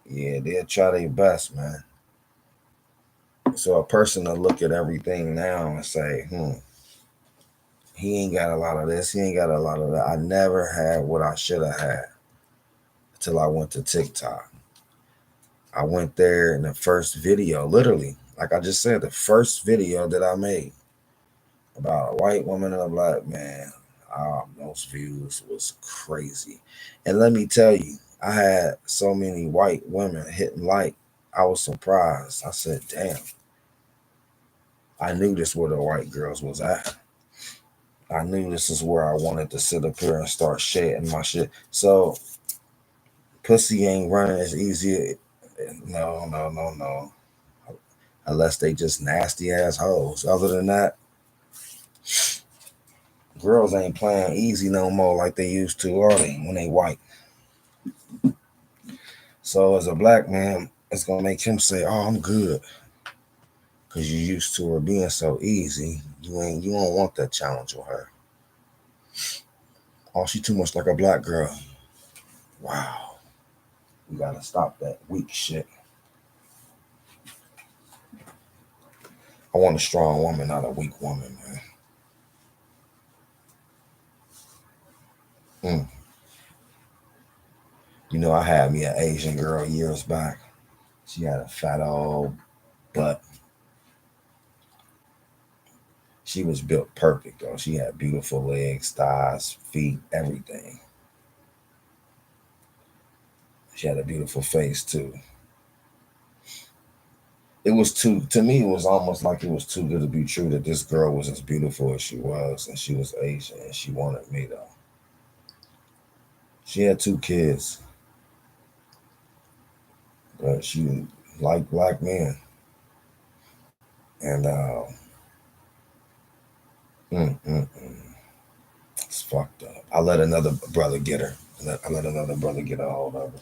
yeah, they'll try their best, man. So a person will look at everything now and say, he ain't got a lot of this, he ain't got a lot of that. I never had what I should have had until I went to TikTok. I went there in the first video, literally, like I just said, the first video that I made about a white woman and a black man. Those views was crazy. And let me tell you, I had so many white women hitting like. I was surprised. I said, damn. I knew this where the white girls was at. I knew this is where I wanted to sit up here and start shedding my shit. So pussy ain't running as easy. No, no, no, no. Unless they just nasty ass hoes. Other than that, girls ain't playing easy no more like they used to, are they? When they white. So as a black man, it's gonna make him say, "Oh, I'm good," because you used to her being so easy. You don't want that challenge with her. Oh, she too much like a black girl. Wow, we gotta stop that weak shit. I want a strong woman, not a weak woman, man. You know, I had me an Asian girl years back. She had a fat old butt. She was built perfect though. She had beautiful legs, thighs, feet, everything. She had a beautiful face too. It was too to me. It was almost like it was too good to be true that this girl was as beautiful as she was, and she was Asian, and she wanted me though. She had 2 kids, but she liked black men, and it's fucked up. I let another brother get her. I let another brother get a hold of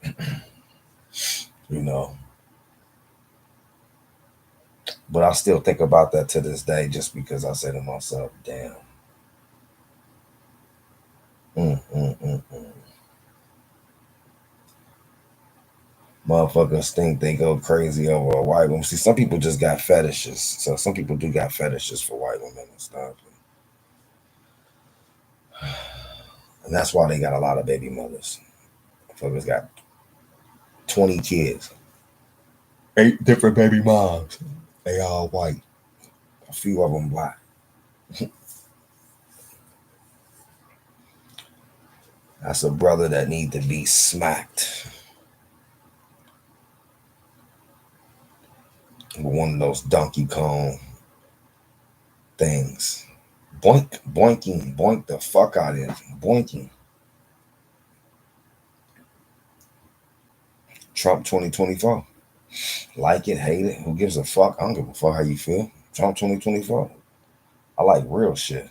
her. You know, but I still think about that to this day, just because I say to myself, "Damn." Mm, mm, mm, mm. Motherfuckers think they go crazy over a white woman. See, some people just got fetishes. So some people do got fetishes for white women and stuff. And that's why they got a lot of baby mothers. Motherfuckers got 20 kids, 8 different baby moms. They all white. A few of them black. That's a brother that need to be smacked with one of those Donkey Kong things. Boink, boinking, boink the fuck out of it. Boinking. Trump 2024. Like it, hate it. Who gives a fuck? I don't give a fuck how you feel. Trump 2024. I like real shit.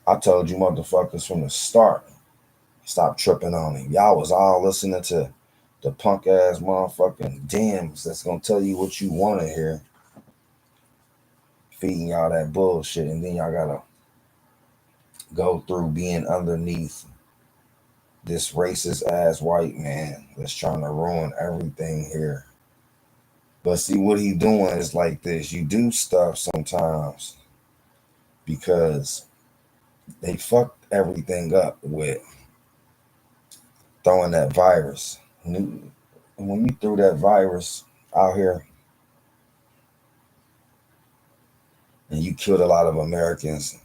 I told you motherfuckers from the start, stop tripping on him. Y'all was all listening to the punk ass motherfucking Dems that's gonna tell you what you want to hear, feeding y'all that bullshit, and then y'all gotta go through being underneath this racist ass white man that's trying to ruin everything here. But see, what he doing is like this. You do stuff sometimes because they fucked everything up with throwing that virus. When you threw that virus out here and you killed a lot of Americans,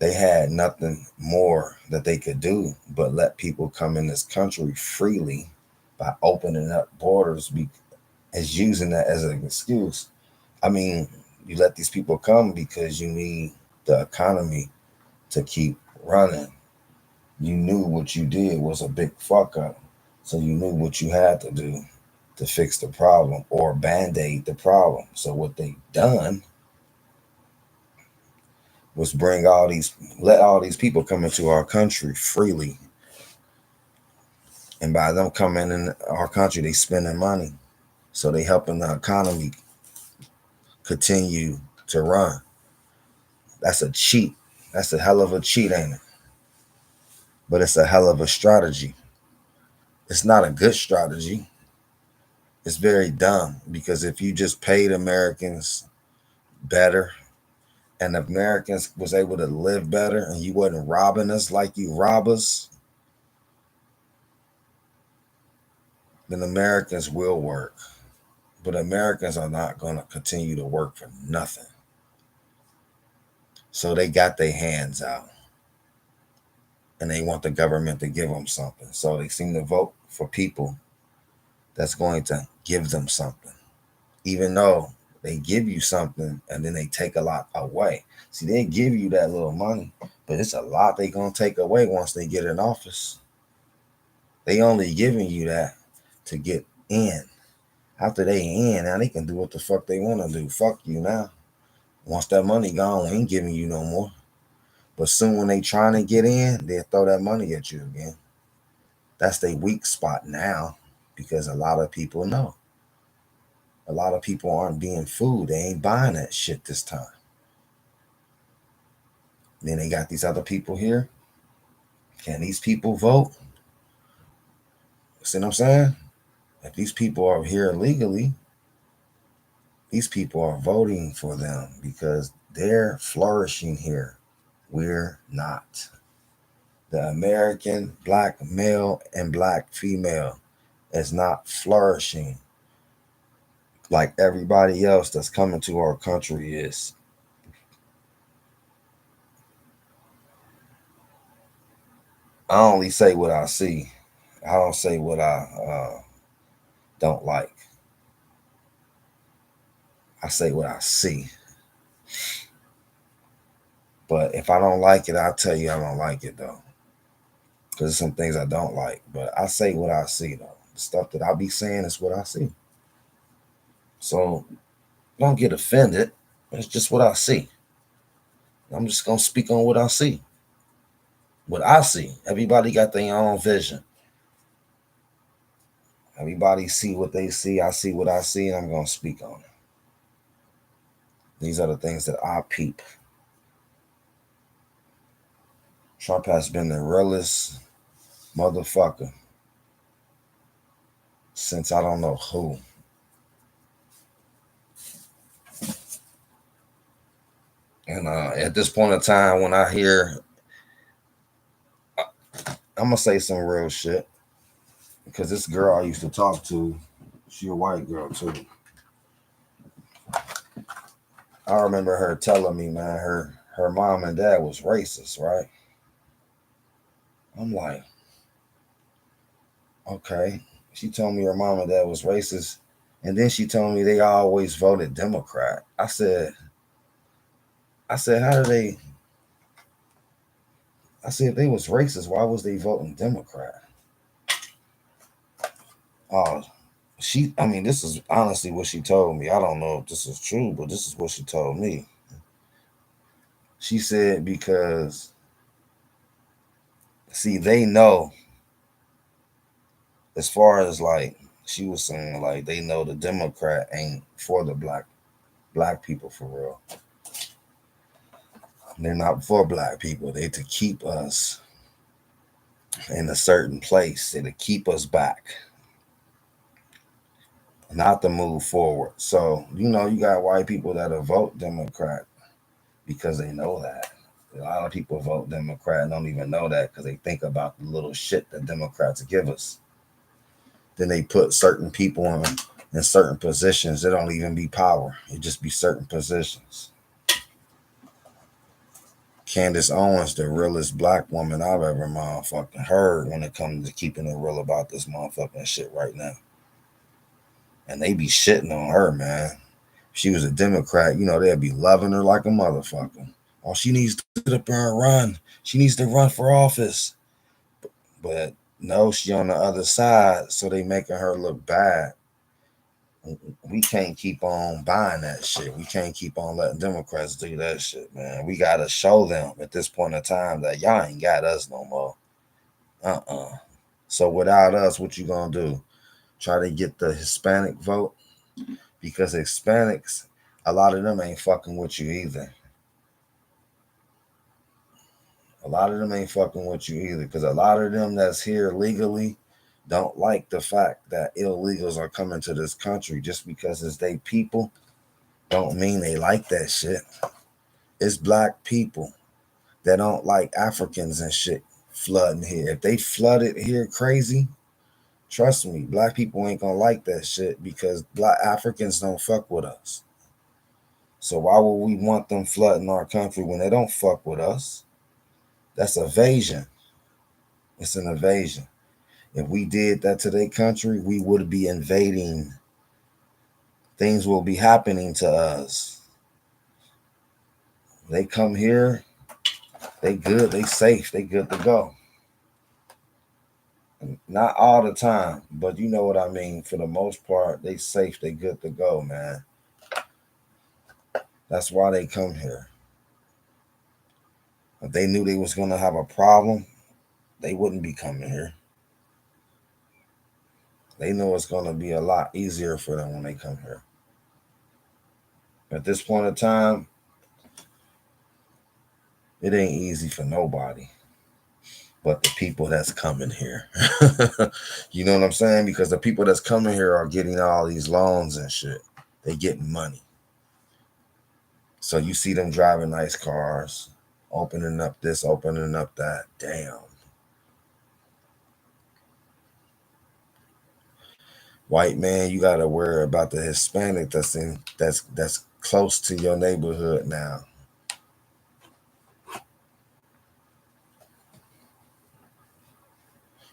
they had nothing more that they could do but let people come in this country freely by opening up borders, as using that as an excuse. I mean, you let these people come because you need the economy to keep running. You knew what you did was a big fuck up. So you knew what you had to do to fix the problem or band-aid the problem. So what they done was let all these people come into our country freely. And by them coming in our country, they spending money. So they helping the economy continue to run. That's a cheat. That's a hell of a cheat, ain't it? But it's a hell of a strategy. It's not a good strategy. It's very dumb because if you just paid Americans better and Americans was able to live better and you wasn't robbing us like you rob us, then Americans will work. But Americans are not going to continue to work for nothing. So they got their hands out and they want the government to give them something. So they seem to vote for people that's going to give them something. Even though They give you something and then they take a lot away. See, they give you that little money, but it's a lot they gonna take away once they get in office. They only giving you that to get in. After they in, now they can do what the fuck they want to do. Fuck you now. Once that money gone, we ain't giving you no more. But soon when they trying to get in, they'll throw that money at you again. That's their weak spot now because a lot of people know. A lot of people aren't being fooled. They ain't buying that shit this time. Then they got these other people here. Can these people vote? See what I'm saying? If these people are here illegally, these people are voting for them because they're flourishing here. We're not. The American black male and black female is not flourishing like everybody else that's coming to our country is. I only say what I see. I don't say what I don't like. I say what I see. But if I don't like it, I'll tell you I don't like it though. Because there's some things I don't like. But I say what I see though. The stuff that I be saying is what I see. So don't get offended. It's just what I see. I'm just gonna speak on what I see. What I see. Everybody got their own vision. Everybody see what they see. I see what I see, and I'm gonna speak on it. These are the things that I peep. Trump has been the realest motherfucker since I don't know who. And at this point in time, when I hear, I'm gonna say some real shit because this girl I used to talk to, she a white girl too. I remember her telling me, man, her mom and dad was racist, right? I'm like, okay. She told me her mom and dad was racist, and then she told me they always voted Democrat. I said, how do they? I said, if they was racist, why was they voting Democrat? Oh, I mean, this is honestly what she told me. I don't know if this is true, but this is what she told me. She said, because, see, they know, as far as like, she was saying, like, they know the Democrat ain't for the black people for real. They're not for black people. They to keep us in a certain place. They to keep us back, not to move forward. So, you got white people that'll vote Democrat because they know that. A lot of people vote Democrat and don't even know that because they think about the little shit that Democrats give us. Then they put certain people in certain positions. It don't even be power. It just be certain positions. Candace Owens, the realest black woman I've ever motherfucking heard when it comes to keeping it real about this motherfucking shit right now. And they be shitting on her, man. If she was a Democrat, they'd be loving her like a motherfucker. Oh, she needs to get up there and run. She needs to run for office. But no, she on the other side, so they making her look bad. We can't keep on buying that shit. We can't keep on letting Democrats do that shit, man. We gotta show them at this point in time that y'all ain't got us no more. So without us, what you gonna do? Try to get the Hispanic vote? Because Hispanics, a lot of them ain't fucking with you either. A lot of them ain't fucking with you either. Because a lot of them that's here legally don't like the fact that illegals are coming to this country. Just because it's they people don't mean they like that shit. It's black people that don't like Africans and shit flooding here. If they flooded here crazy, trust me, black people ain't gonna like that shit because black Africans don't fuck with us. So why would we want them flooding our country when they don't fuck with us? That's evasion. It's an invasion. If we did that to their country, we would be invading things will be happening to us. They come here, they good, they safe, they good to go. Not all the time, but you know what I mean. For the most part, they safe, they good to go, man. That's why they come here. If they knew they was gonna have a problem, they wouldn't be coming here. They know it's gonna be a lot easier for them when they come here. At this point in time, it ain't easy for nobody but the people that's coming here. You know what I'm saying? Because the people that's coming here are getting all these loans and shit. They getting money. So you see them driving nice cars, opening up this, opening up that. Damn. White man, you gotta worry about the Hispanic that's close to your neighborhood now.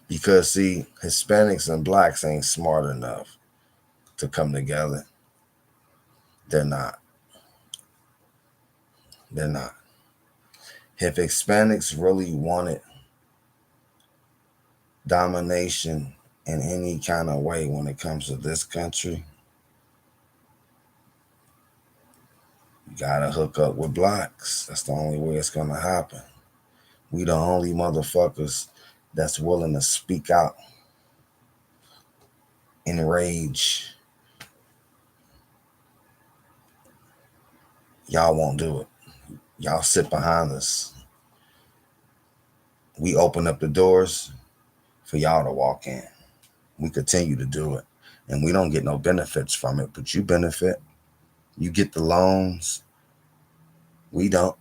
Because see, Hispanics and blacks ain't smart enough to come together. They're not. They're not. If Hispanics really wanted domination in any kind of way when it comes to this country, you gotta hook up with blacks. That's the only way it's gonna happen. We the only motherfuckers that's willing to speak out in rage. Y'all won't do it. Y'all sit behind us. We open up the doors for y'all to walk in. We continue to do it. And we don't get no benefits from it, but you benefit. You get the loans. We don't.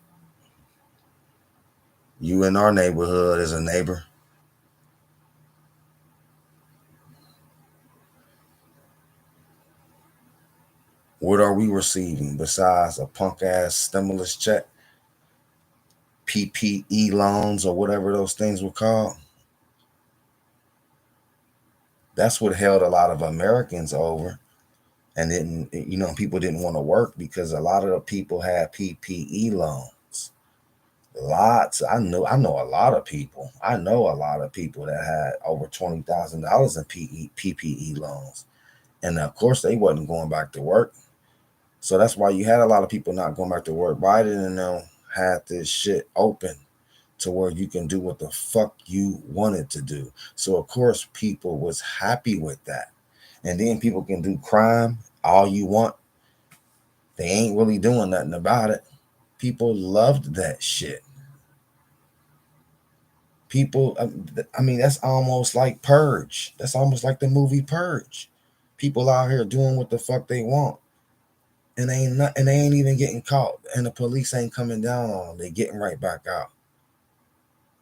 You in our neighborhood as a neighbor. What are we receiving besides a punk ass stimulus check, PPE loans, or whatever those things were called? That's what held a lot of Americans over. And then, people didn't want to work because a lot of the people had PPE loans. Lots. I know a lot of people. I know a lot of people that had over $20,000 in PPE loans. And of course, they wasn't going back to work. So that's why you had a lot of people not going back to work. Biden and them had this shit open to where you can do what the fuck you wanted to do. So of course, people was happy with that. And then people can do crime all you want. They ain't really doing nothing about it. People loved that shit. People, I mean, that's almost like Purge. That's almost like the movie Purge. People out here doing what the fuck they want, and they ain't even getting caught, and the police ain't coming down on them. They getting right back out.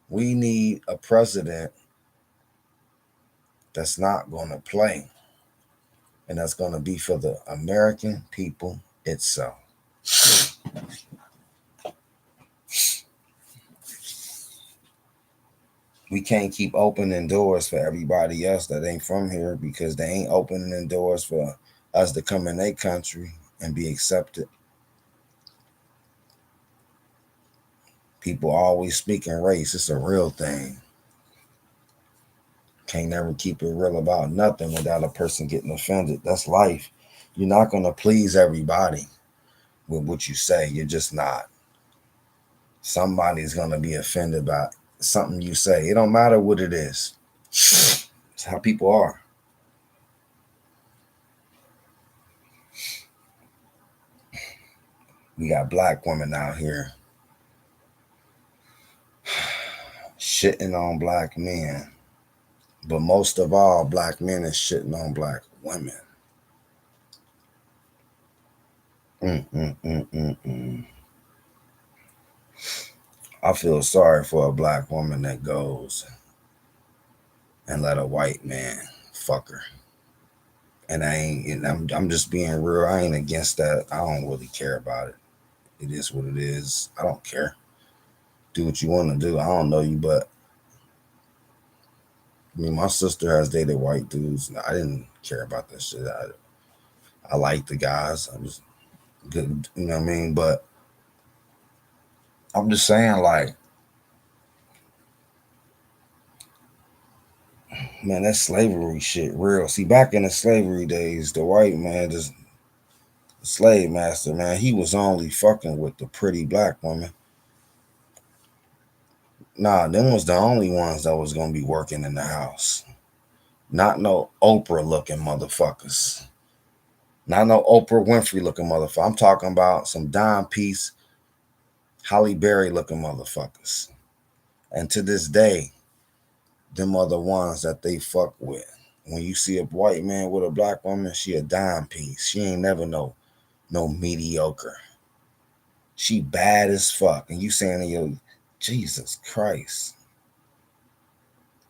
We need a president that's not going to play, and that's going to be for the American people itself. We can't keep opening doors for everybody else that ain't from here because they ain't opening doors for us to come in their country and be accepted. People always speaking race. It's a real thing. Can't never keep it real about nothing without a person getting offended. That's life. You're not going to please everybody with what you say. You're just not. Somebody's going to be offended by something you say. It don't matter what it is. It's how people are. We got black women out here shitting on black men. But most of all, black men is shitting on black women. I feel sorry for a black woman that goes and let a white man fuck her. And I'm just being real. I ain't against that. I don't really care about it. It is what it is. I don't care. Do what you want to do. I don't know you, but I mean, my sister has dated white dudes. And I didn't care about that shit. I like the guys. I was good, you know what I mean? But I'm just saying, like, man, that slavery shit real. See, back in the slavery days, the white man, just the slave master, man, he was only fucking with the pretty black woman. Nah, them was the only ones that was gonna be working in the house. Not no Oprah looking motherfuckers. Not no Oprah Winfrey looking motherfucker. I'm talking about some dime piece, Holly Berry looking motherfuckers. And to this day, them are the ones that they fuck with. When you see a white man with a black woman, she a dime piece. She ain't never no mediocre. She bad as fuck. And you saying to yo, Jesus Christ.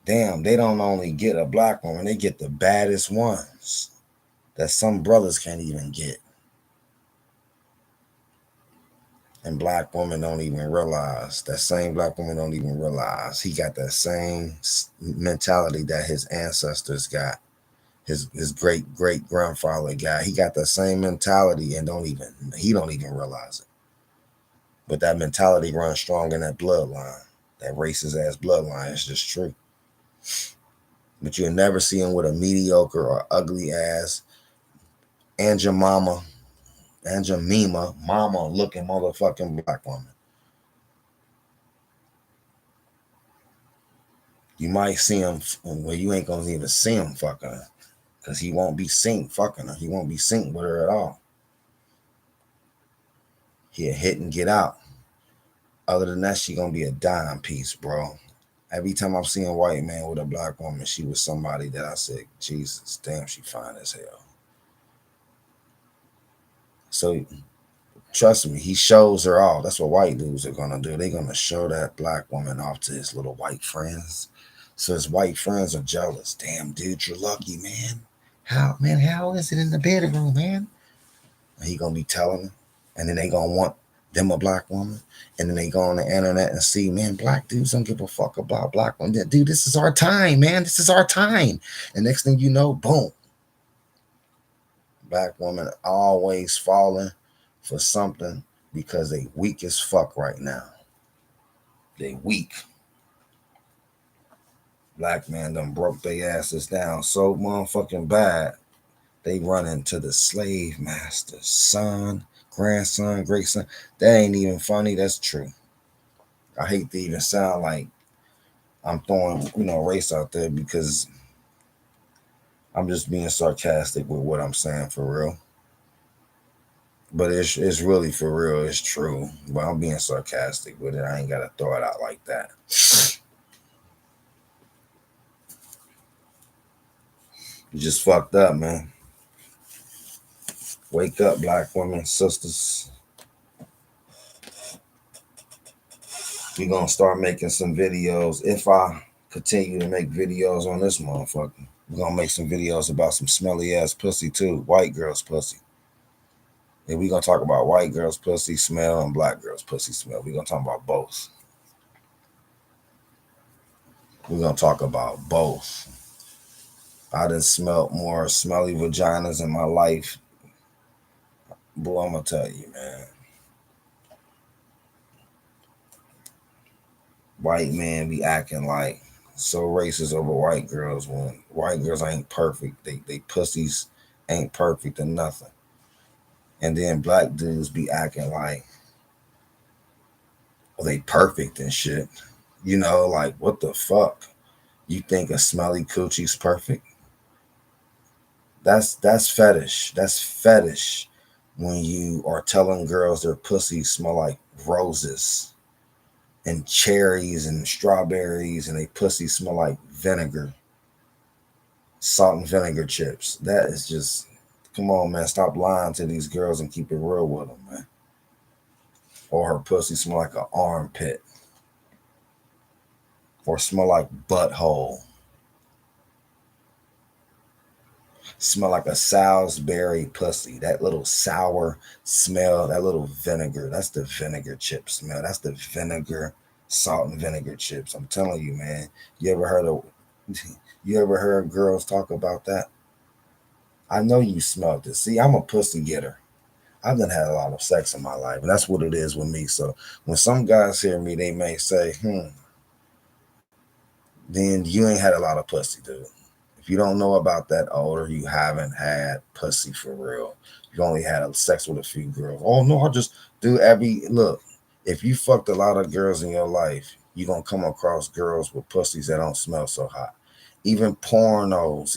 Damn, they don't only get a black woman, they get the baddest ones that some brothers can't even get. And black women don't even realize, that same black woman don't even realize he got that same mentality that his ancestors got, his great grandfather got. He got the same mentality and he don't even realize it. But that mentality runs strong in that bloodline, that racist ass bloodline. It's just true. But you'll never see him with a mediocre or ugly ass Aunt Jemima mama looking motherfucking black woman. You might see him, well, you ain't gonna even see him fucking her, because he won't be synced fucking her. He won't be synced with her at all. He'll hit and get out. Other than that, she gonna be a dime piece, bro. Every time I've seen a white man with a black woman, she was somebody that I said, Jesus, damn, she fine as hell. So trust me, he shows her off. That's what white dudes are gonna do. They're gonna show that black woman off to his little white friends. So his white friends are jealous. Damn, dude, you're lucky, man. How is it in the bedroom, man? And he gonna be telling them, and then they gonna want them a black woman, and then they go on the internet and see, man, black dudes don't give a fuck about black women. Dude, this is our time, man. This is our time. And next thing you know, boom, black women always falling for something because they weak as fuck right now. They weak. Black man done broke their asses down so motherfucking bad. They run into the slave master, son, grandson, great son. That ain't even funny. That's true. I hate to even sound like I'm throwing, race out there, because I'm just being sarcastic with what I'm saying, for real. But it's really for real. It's true. But I'm being sarcastic with it. I ain't gotta throw it out like that. You just fucked up, man. Wake up, black women, sisters. We're gonna start making some videos. If I continue to make videos on this motherfucker, we're gonna make some videos about some smelly ass pussy too. White girls' pussy. And we're gonna talk about white girls' pussy smell and black girls' pussy smell. We're gonna talk about both. We're gonna talk about both. I done smelt more smelly vaginas in my life. Boy, I'm gonna tell you, man. White men be acting like so racist over white girls when white girls ain't perfect. They pussies ain't perfect or nothing. And then black dudes be acting like, well, they perfect and shit. Like, what the fuck? You think a smelly coochie's perfect? That's fetish. That's fetish when you are telling girls their pussies smell like roses and cherries and strawberries, and they pussy smell like vinegar, salt and vinegar chips. That is just, come on, man. Stop lying to these girls and keep it real with them, man. Or her pussy smell like an armpit, or smell like butthole, smell like a Salisbury pussy. That little sour smell, that little vinegar. That's the vinegar chip smell. That's the vinegar, salt and vinegar chips. I'm telling you, man. You ever heard girls talk about that? I know you smelled this. See, I'm a pussy getter. I've done had a lot of sex in my life, and that's what it is with me. So when some guys hear me, they may say, then you ain't had a lot of pussy, dude. If you don't know about that older, you haven't had pussy for real. You only had sex with a few girls. Oh no, I just do every look. If you fucked a lot of girls in your life, you're gonna come across girls with pussies that don't smell so hot. Even in pornos,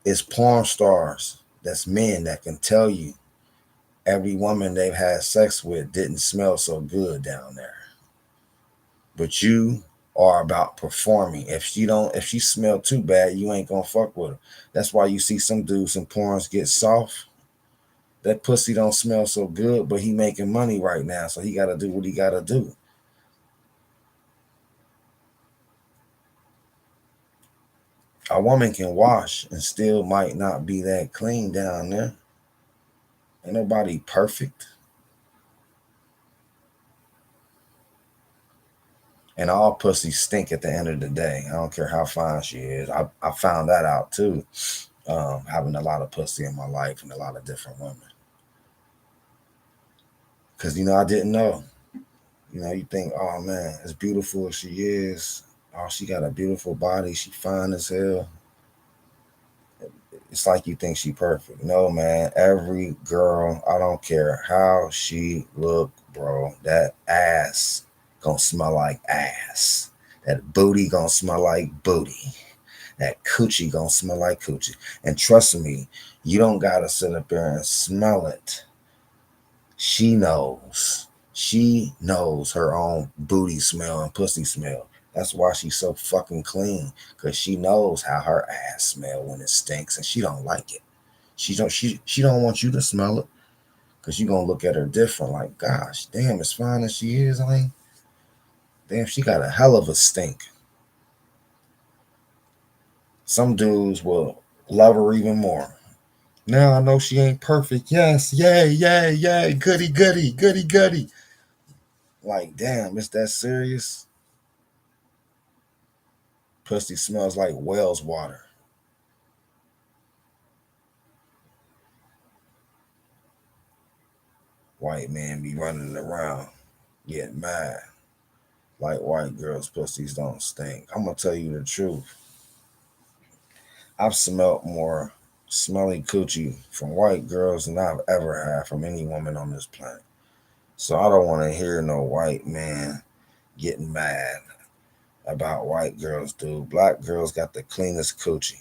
it's porn stars. That's men that can tell you every woman they've had sex with didn't smell so good down there. But you are about performing. If she smell too bad, you ain't gonna fuck with her. That's why you see some dudes in porns get soft. That pussy don't smell so good, but he making money right now, so he gotta do what he gotta do. A woman can wash and still might not be that clean down there. Ain't nobody perfect. And all pussies stink at the end of the day. I don't care how fine she is. I found that out too. Having a lot of pussy in my life and a lot of different women. Because, I didn't know. You think, oh man, as beautiful as she is, oh, she got a beautiful body, she fine as hell. It's like you think she perfect. No, man, every girl, I don't care how she look, bro, that ass gonna smell like ass. That booty gonna smell like booty. That coochie gonna smell like coochie. And trust me, you don't gotta sit up there and smell it. She knows. She knows her own booty smell and pussy smell. That's why she's so fucking clean. Cause she knows how her ass smell when it stinks, and she don't like it. She don't want you to smell it. Cause you gonna look at her different. Like, gosh, damn, as fine as she is, I mean, damn, she got a hell of a stink. Some dudes will love her even more. Now I know she ain't perfect. Yes, yay, yay, yay, goody, goody, goody, goody. Like, damn, is that serious? Pussy smells like whale's water. White man be running around getting mad. Like white girls' pussies don't stink. I'm gonna tell you the truth. I've smelled more smelly coochie from white girls than I've ever had from any woman on this planet. So I don't want to hear no white man getting mad about white girls, dude. Black girls got the cleanest coochie.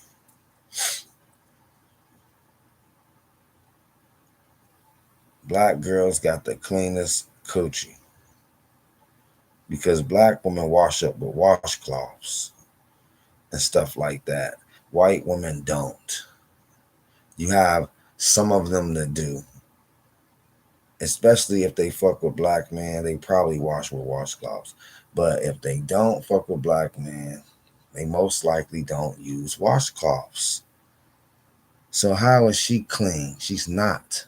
Black girls got the cleanest coochie because black women wash up with washcloths and stuff like that. White women don't. You have some of them that do, especially if they fuck with black men, they probably wash with washcloths. But if they don't fuck with black men, they most likely don't use washcloths. So how is she clean? She's not.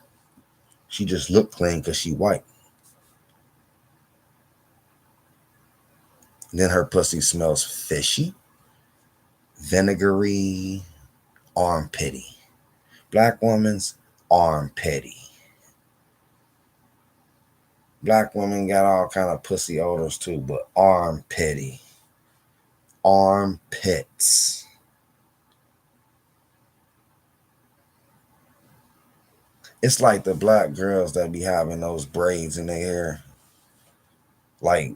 She just look clean because she white. And then her pussy smells fishy, vinegary, armpity. Black woman's armpity. Black women got all kind of pussy odors too, but armpity. Armpits. It's like the black girls that be having those braids in their hair, like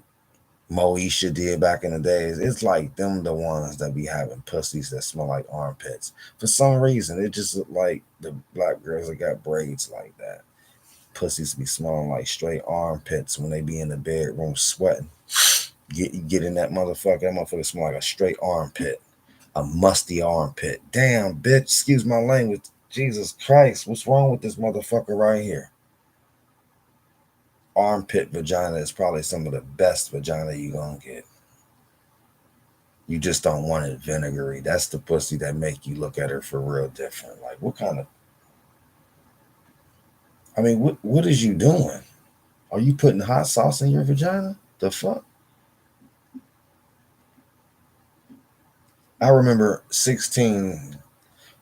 Moesha did back in the days. It's like them the ones that be having pussies that smell like armpits. For some reason, it just look like the black girls that got braids like that. Pussies be smelling like straight armpits when they be in the bedroom sweating. Get in that motherfucker. That motherfucker smell like a straight armpit, a musty armpit. Damn, bitch. Excuse my language. Jesus Christ, what's wrong with this motherfucker right here? Armpit vagina is probably some of the best vagina you gonna get. You just don't want it vinegary. That's the pussy that make you look at her for real different. Like, what kind of? I mean, what is you doing? Are you putting hot sauce in your vagina? The fuck? I remember 16.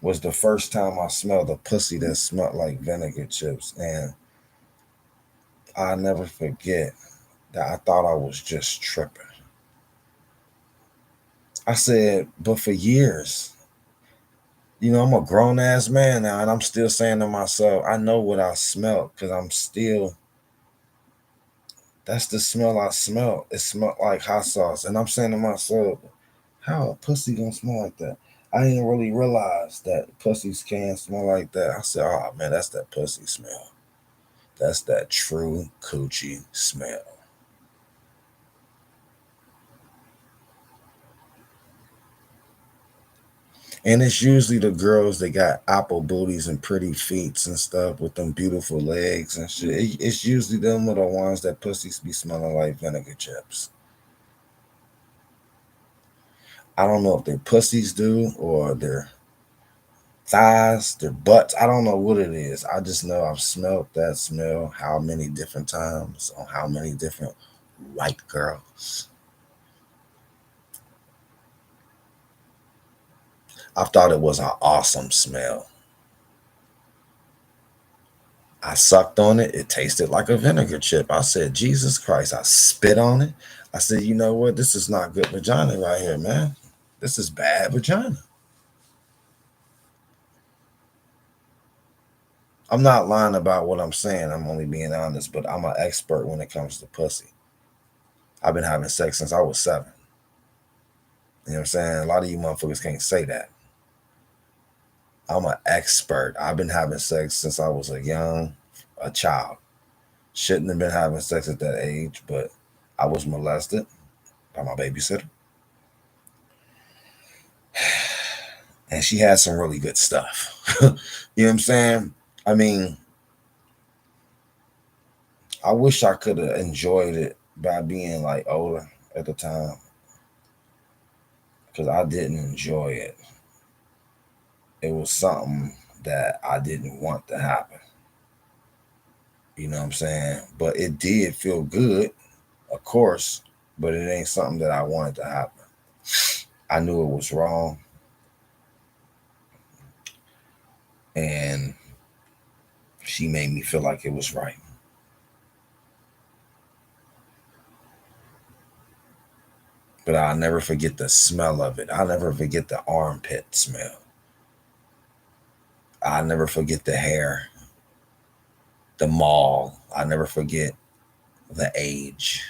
was the first time I smelled a pussy that smelled like vinegar chips. And I'll never forget that I thought I was just tripping. I said, but for years, I'm a grown ass man now, and I'm still saying to myself, I know what I smell because that's the smell I smell. It smelled like hot sauce. And I'm saying to myself, how a pussy gonna smell like that? I didn't really realize that pussies can smell like that. I said, oh man, that's that pussy smell. That's that true coochie smell. And it's usually the girls that got apple booties and pretty feet and stuff with them beautiful legs and shit. It's usually them are the ones that pussies be smelling like vinegar chips. I don't know if their pussies do or their thighs, their butts. I don't know what it is. I just know I've smelled that smell how many different times on how many different white girls. I thought it was an awesome smell. I sucked on it. It tasted like a vinegar chip. I said, Jesus Christ. I spit on it. I said, you know what? This is not good vagina right here, man. This is bad vagina. I'm not lying about what I'm saying. I'm only being honest, but I'm an expert when it comes to pussy. I've been having sex since I was 7. You know what I'm saying? A lot of you motherfuckers can't say that. I'm an expert. I've been having sex since I was a child. Shouldn't have been having sex at that age, but I was molested by my babysitter. And she had some really good stuff. You know what I'm saying? I mean, I wish I could have enjoyed it by being like older at the time because I didn't enjoy it. It was something that I didn't want to happen. You know what I'm saying? But it did feel good, of course, but it ain't something that I wanted to happen. I knew it was wrong, and she made me feel like it was right. But I'll never forget the smell of it. I'll never forget the armpit smell. I'll never forget the hair, the mall. I'll never forget the age.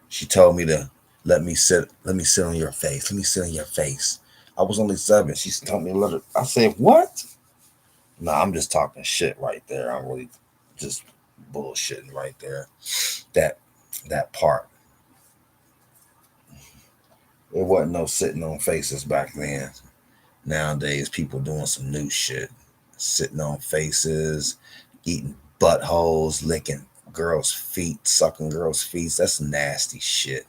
She told me to let me sit on your face. Let me sit on your face. I was only 7. She told me to let her. I said, what? No, I'm just talking shit right there. I'm really just bullshitting right there. That that part. There wasn't no sitting on faces back then. Nowadays, people doing some new shit. Sitting on faces, eating buttholes, licking girls' feet, sucking girls' feet. That's nasty shit.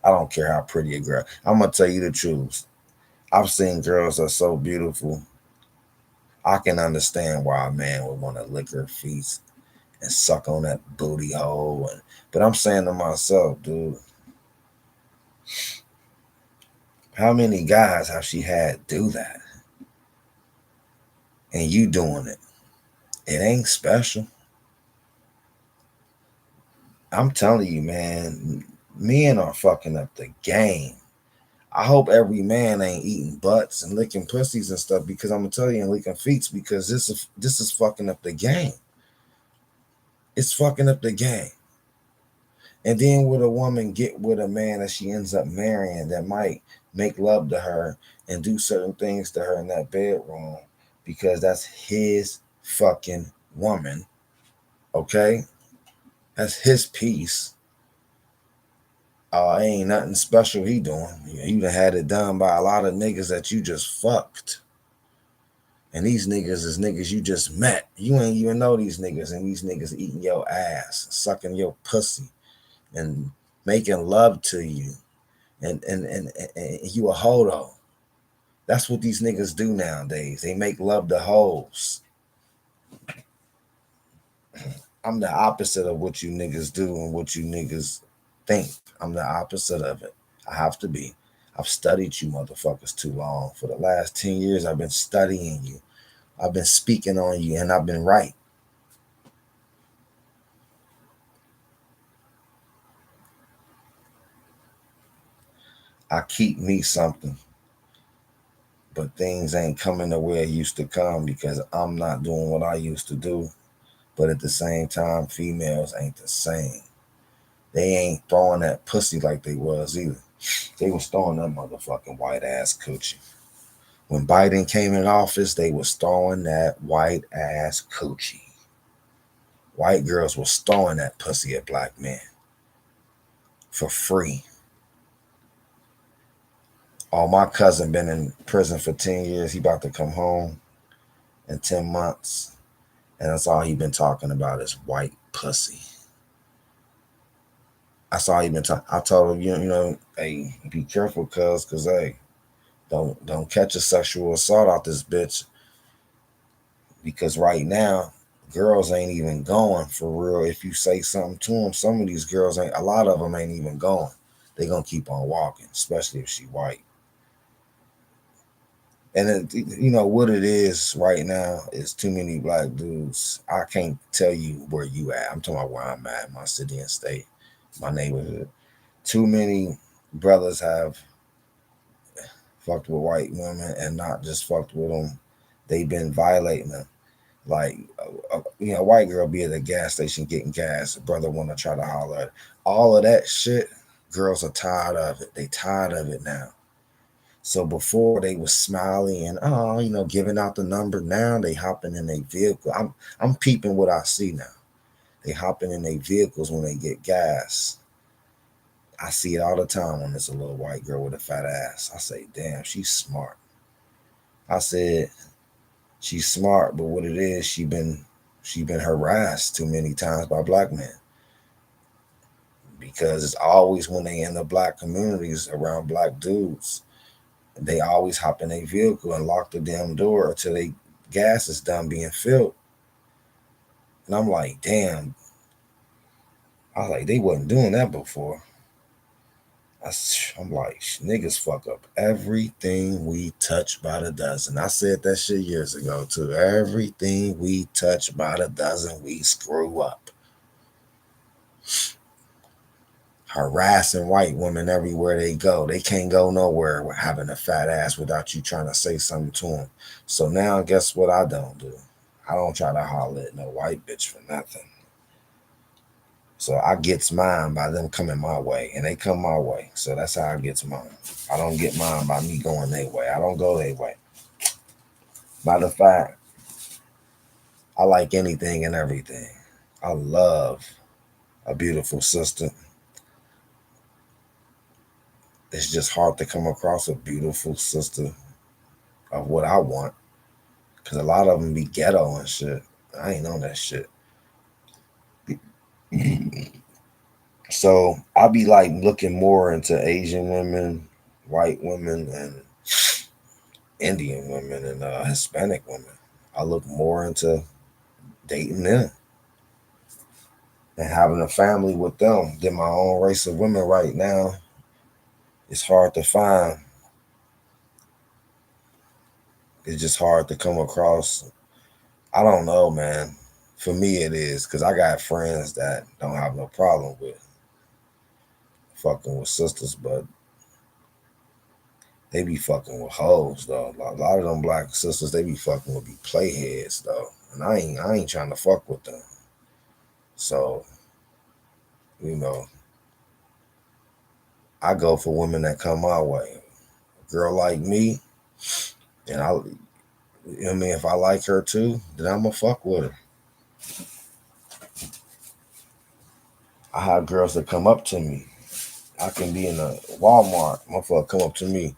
I don't care how pretty a girl. I'm gonna tell you the truth. I've seen girls that are so beautiful. I can understand why a man would want to lick her feet and suck on that booty hole. But I'm saying to myself, dude, how many guys have she had do that? And you doing it. It ain't special. I'm telling you, man, men are fucking up the game. I hope every man ain't eating butts and licking pussies and stuff because I'm gonna tell you and licking feet because this is fucking up the game. It's fucking up the game. And then would a woman get with a man that she ends up marrying that might make love to her and do certain things to her in that bedroom because that's his fucking woman. Okay? That's his piece. Ain't nothing special he doing. You done had it done by a lot of niggas that you just fucked. And these niggas is niggas you just met. You ain't even know these niggas, and these niggas eating your ass, sucking your pussy, and making love to you. And you a hodo. That's what these niggas do nowadays. They make love to hoes. I'm the opposite of what you niggas do and what you niggas think. I'm the opposite of it. I have to be. I've studied you motherfuckers too long. For the last 10 years, I've been studying you. I've been speaking on you, and I've been right. I keep me something, but things ain't coming the way it used to come because I'm not doing what I used to do. But at the same time, females ain't the same. They ain't throwing that pussy like they was either. They was throwing that motherfucking white ass coochie. When Biden came in office, they was throwing that white ass coochie. White girls was throwing that pussy at black men for free. Oh, my cousin been in prison for 10 years. He about to come home in 10 months. And that's all he been talking about is white pussy. That's all he been talking. I told him, hey, be careful, cause hey, don't catch a sexual assault out this bitch. Because right now, girls ain't even going for real. If you say something to them, some of these girls ain't. A lot of them ain't even going. They gonna keep on walking, especially if she white. And what it is right now is too many black dudes. I can't tell you where you at. I'm talking about where I'm at, my city and state, my neighborhood. Too many brothers have fucked with white women and not just fucked with them. They've been violating them. Like, a white girl be at a gas station getting gas. A brother want to try to holler at her. All of that shit, girls are tired of it. They tired of it now. So before they was smiling and giving out the number. Now they hopping in a vehicle. I'm peeping what I see now. They hopping in their vehicles when they get gas. I see it all the time when there's a little white girl with a fat ass. I say, damn, she's smart. I said, she's smart, but what it is, she been harassed too many times by black men. Because it's always when they in the black communities around black dudes, they always hop in a vehicle and lock the damn door until they gas is done being filled. And I'm like, damn. I was like, they wasn't doing that before. I'm like, niggas fuck up everything we touch by the dozen. I said that shit years ago too. Everything we touch by the dozen, we screw up. Harassing white women everywhere they go. They can't go nowhere with having a fat ass without you trying to say something to them. So now, guess what I don't do? I don't try to holler at no white bitch for nothing. So I gets mine by them coming my way, and they come my way. So that's how I gets mine. I don't get mine by me going their way. I don't go their way. By the fact, I like anything and everything. I love a beautiful sister. It's just hard to come across a beautiful sister of what I want. Because a lot of them be ghetto and shit. I ain't on that shit. So I be like looking more into Asian women, white women, and Indian women and Hispanic women. I look more into dating them and having a family with them than my own race of women right now. It's hard to find. It's just hard to come across. I don't know, man. For me, it is because I got friends that don't have no problem with fucking with sisters, but they be fucking with hoes though. A lot of them black sisters, they be fucking with be playheads though, and I ain't trying to fuck with them. So you know, I go for women that come my way. A girl like me, and I mean, if I like her too, then I'ma fuck with her. I have girls that come up to me. I can be in a Walmart, motherfucker come up to me.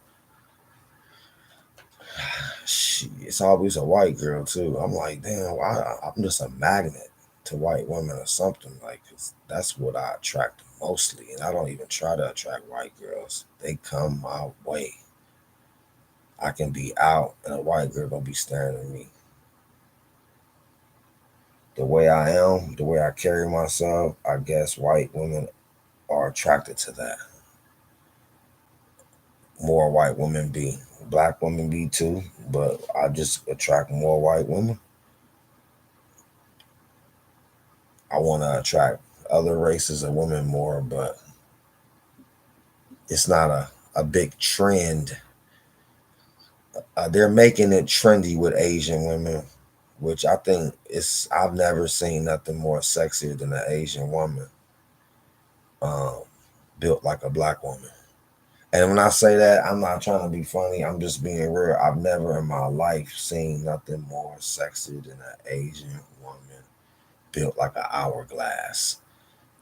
It's always a white girl too. I'm like, damn, I'm just a magnet to white women or something. Like, 'cause that's what I attract mostly, and I don't even try to attract white girls. They come my way. I can be out, and a white girl gonna be staring at me. The way I am, the way I carry myself, I guess white women are attracted to that. more white women be. Black women be too, but I just attract more white women. I want to attract other races of women more, but it's not a big trend. They're making it trendy with Asian women, which I think is, I've never seen nothing more sexier than an Asian woman um, built like a black woman. And when I say that, I'm not trying to be funny. I'm just being real. I've never in my life seen nothing more sexy than an Asian woman built like an hourglass.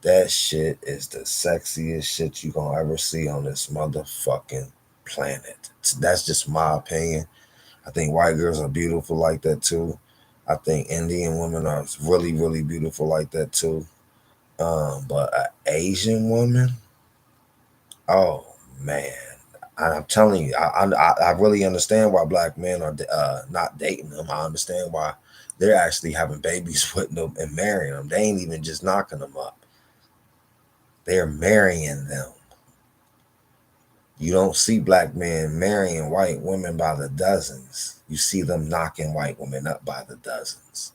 That shit is the sexiest shit you gonna ever see on this motherfucking planet. That's just my opinion. I think white girls are beautiful like that too. I think Indian women are really, really beautiful like that too. But an Asian woman, oh man, I'm telling you, I really understand why black men are not dating them. I understand why they're actually having babies with them and marrying them. They ain't even just knocking them up; they're marrying them. You don't see black men marrying white women by the dozens. You see them knocking white women up by the dozens.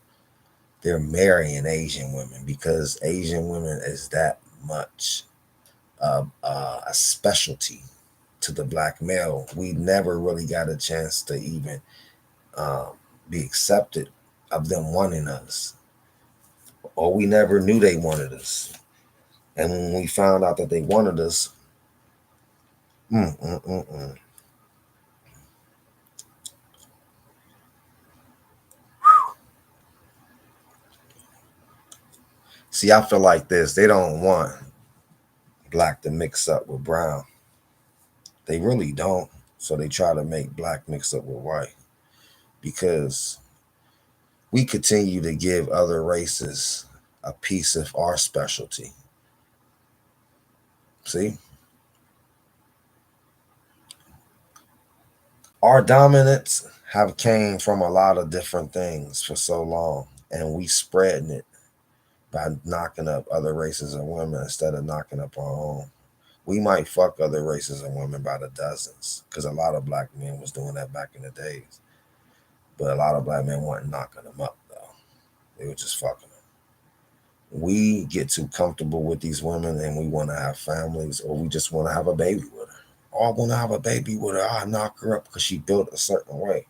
They're marrying Asian women because Asian women is that much a specialty to the black male. We never really got a chance to even um, be accepted of them wanting us, or we never knew they wanted us. And when we found out that they wanted us, mm, mm, mm, mm. See, I feel like this. They don't want black to mix up with brown. They really don't. So they try to make black mix up with white because we continue to give other races a piece of our specialty. See, our dominance have came from a lot of different things for so long, and we spreading it by knocking up other races of women instead of knocking up our own. We might fuck other races of women by the dozens because a lot of black men was doing that back in the days, but a lot of black men weren't knocking them up though. They were just fucking them. We get too comfortable with these women and we want to have families or we just want to have a baby with her. Oh, I want to have a baby with her. I knock her up because she built a certain way.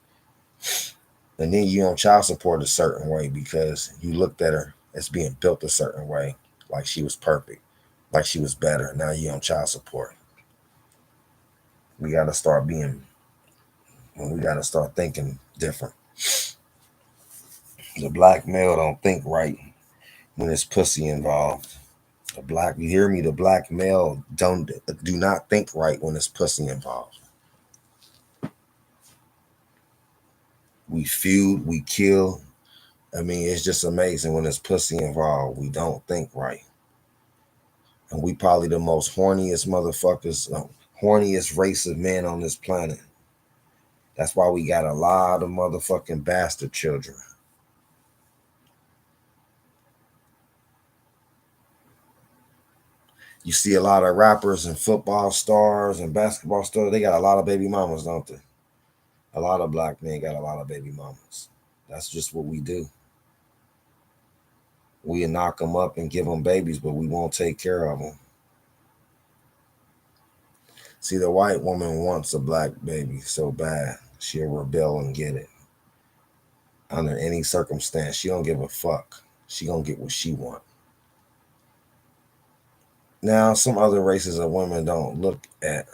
And then you on child support a certain way because you looked at her as being built a certain way, like she was perfect, like she was better. Now you on child support. We got to start being, we got to start thinking different. The black male don't think right when it's pussy involved. The black, you hear me? The black male do not think right when it's pussy involved. We feud, we kill. I mean, it's just amazing when it's pussy involved. We don't think right, and we probably the most horniest motherfuckers, horniest race of men on this planet. That's why we got a lot of motherfucking bastard children. You see a lot of rappers and football stars and basketball stars. They got a lot of baby mamas, don't they? A lot of black men got a lot of baby mamas. That's just what we do. We knock them up and give them babies, but we won't take care of them. See, the white woman wants a black baby so bad, she'll rebel and get it under any circumstance. She don't give a fuck. She gonna get what she want. Now, some other races of women don't look at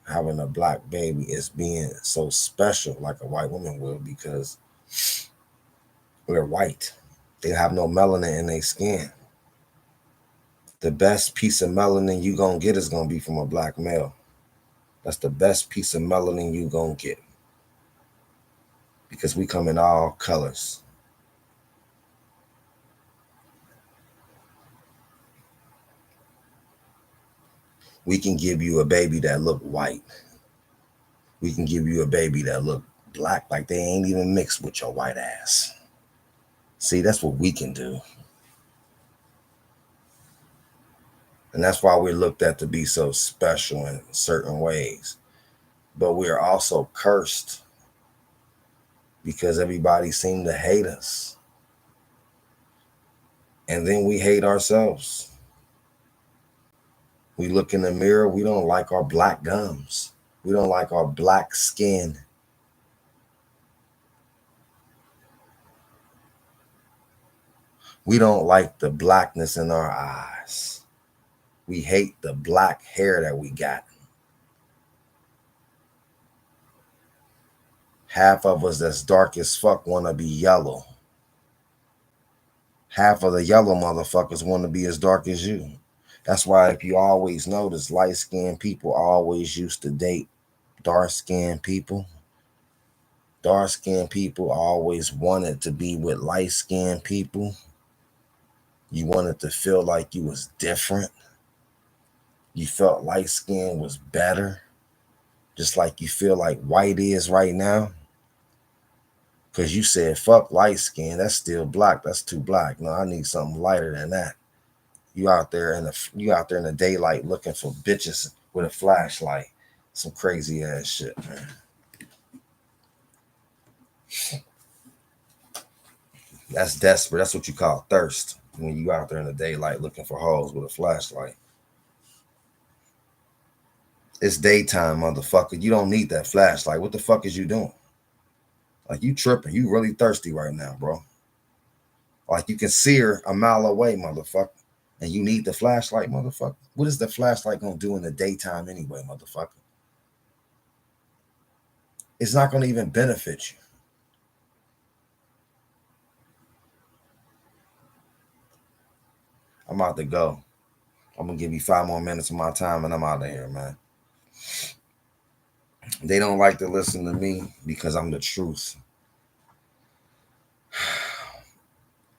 having a black baby as being so special like a white woman will because we're white. They have no melanin in their skin. The best piece of melanin you gonna get is gonna be from a black male. That's the best piece of melanin you gonna get because we come in all colors. We can give you a baby that look white. We can give you a baby that look black, like they ain't even mixed with your white ass. See, that's what we can do. And that's why we're looked at to be so special in certain ways. but we're also cursed because everybody seemed to hate us. And then we hate ourselves. We look in the mirror, we don't like our black gums. We don't like our black skin. We don't like the blackness in our eyes. We hate the black hair that we got. Half of us that's dark as fuck want to be yellow. Half of the yellow motherfuckers want to be as dark as you. That's why if you always notice, light-skinned people always used to date dark-skinned people. Dark-skinned people always wanted to be with light-skinned people. You wanted to feel like you was different. You felt light skin was better. Just like you feel like white is right now. Because you said, fuck light skin. That's still black. That's too black. No, I need something lighter than that. You out there in the daylight looking for bitches with a flashlight. Some crazy ass shit, man. That's desperate. That's what you call thirst. When you out there in the daylight looking for hoes with a flashlight. It's daytime, motherfucker. You don't need that flashlight. What the fuck is you doing? Like, you tripping. You really thirsty right now, bro. Like, you can see her a mile away, motherfucker. And you need the flashlight, motherfucker. What is the flashlight gonna do in the daytime anyway, motherfucker? It's not gonna even benefit you. I'm about to go. I'm gonna give you 5 more minutes of my time and I'm out of here, man. They don't like to listen to me because I'm the truth.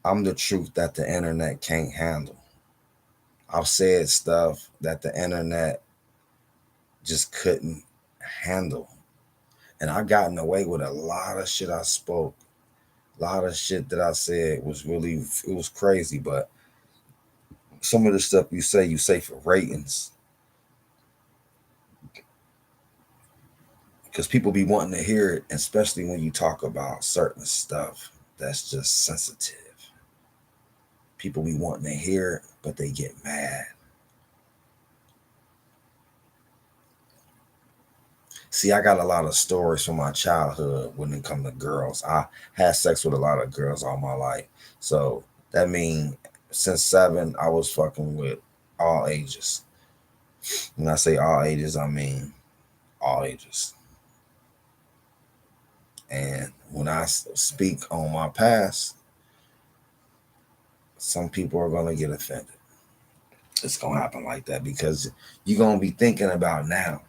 I'm the truth that the internet can't handle. I've said stuff that the internet just couldn't handle. And I gotten away with a lot of shit I spoke. A lot of shit that I said was really, it was crazy. But some of the stuff you say for ratings. Because people be wanting to hear it, especially when you talk about certain stuff that's just sensitive. People be wanting to hear it, but they get mad. See, I got a lot of stories from my childhood when it comes to girls. I had sex with a lot of girls all my life. So that means since 7, I was fucking with all ages. When I say all ages, I mean all ages. And when I speak on my past, some people are going to get offended. It's going to happen like that because you're going to be thinking about now.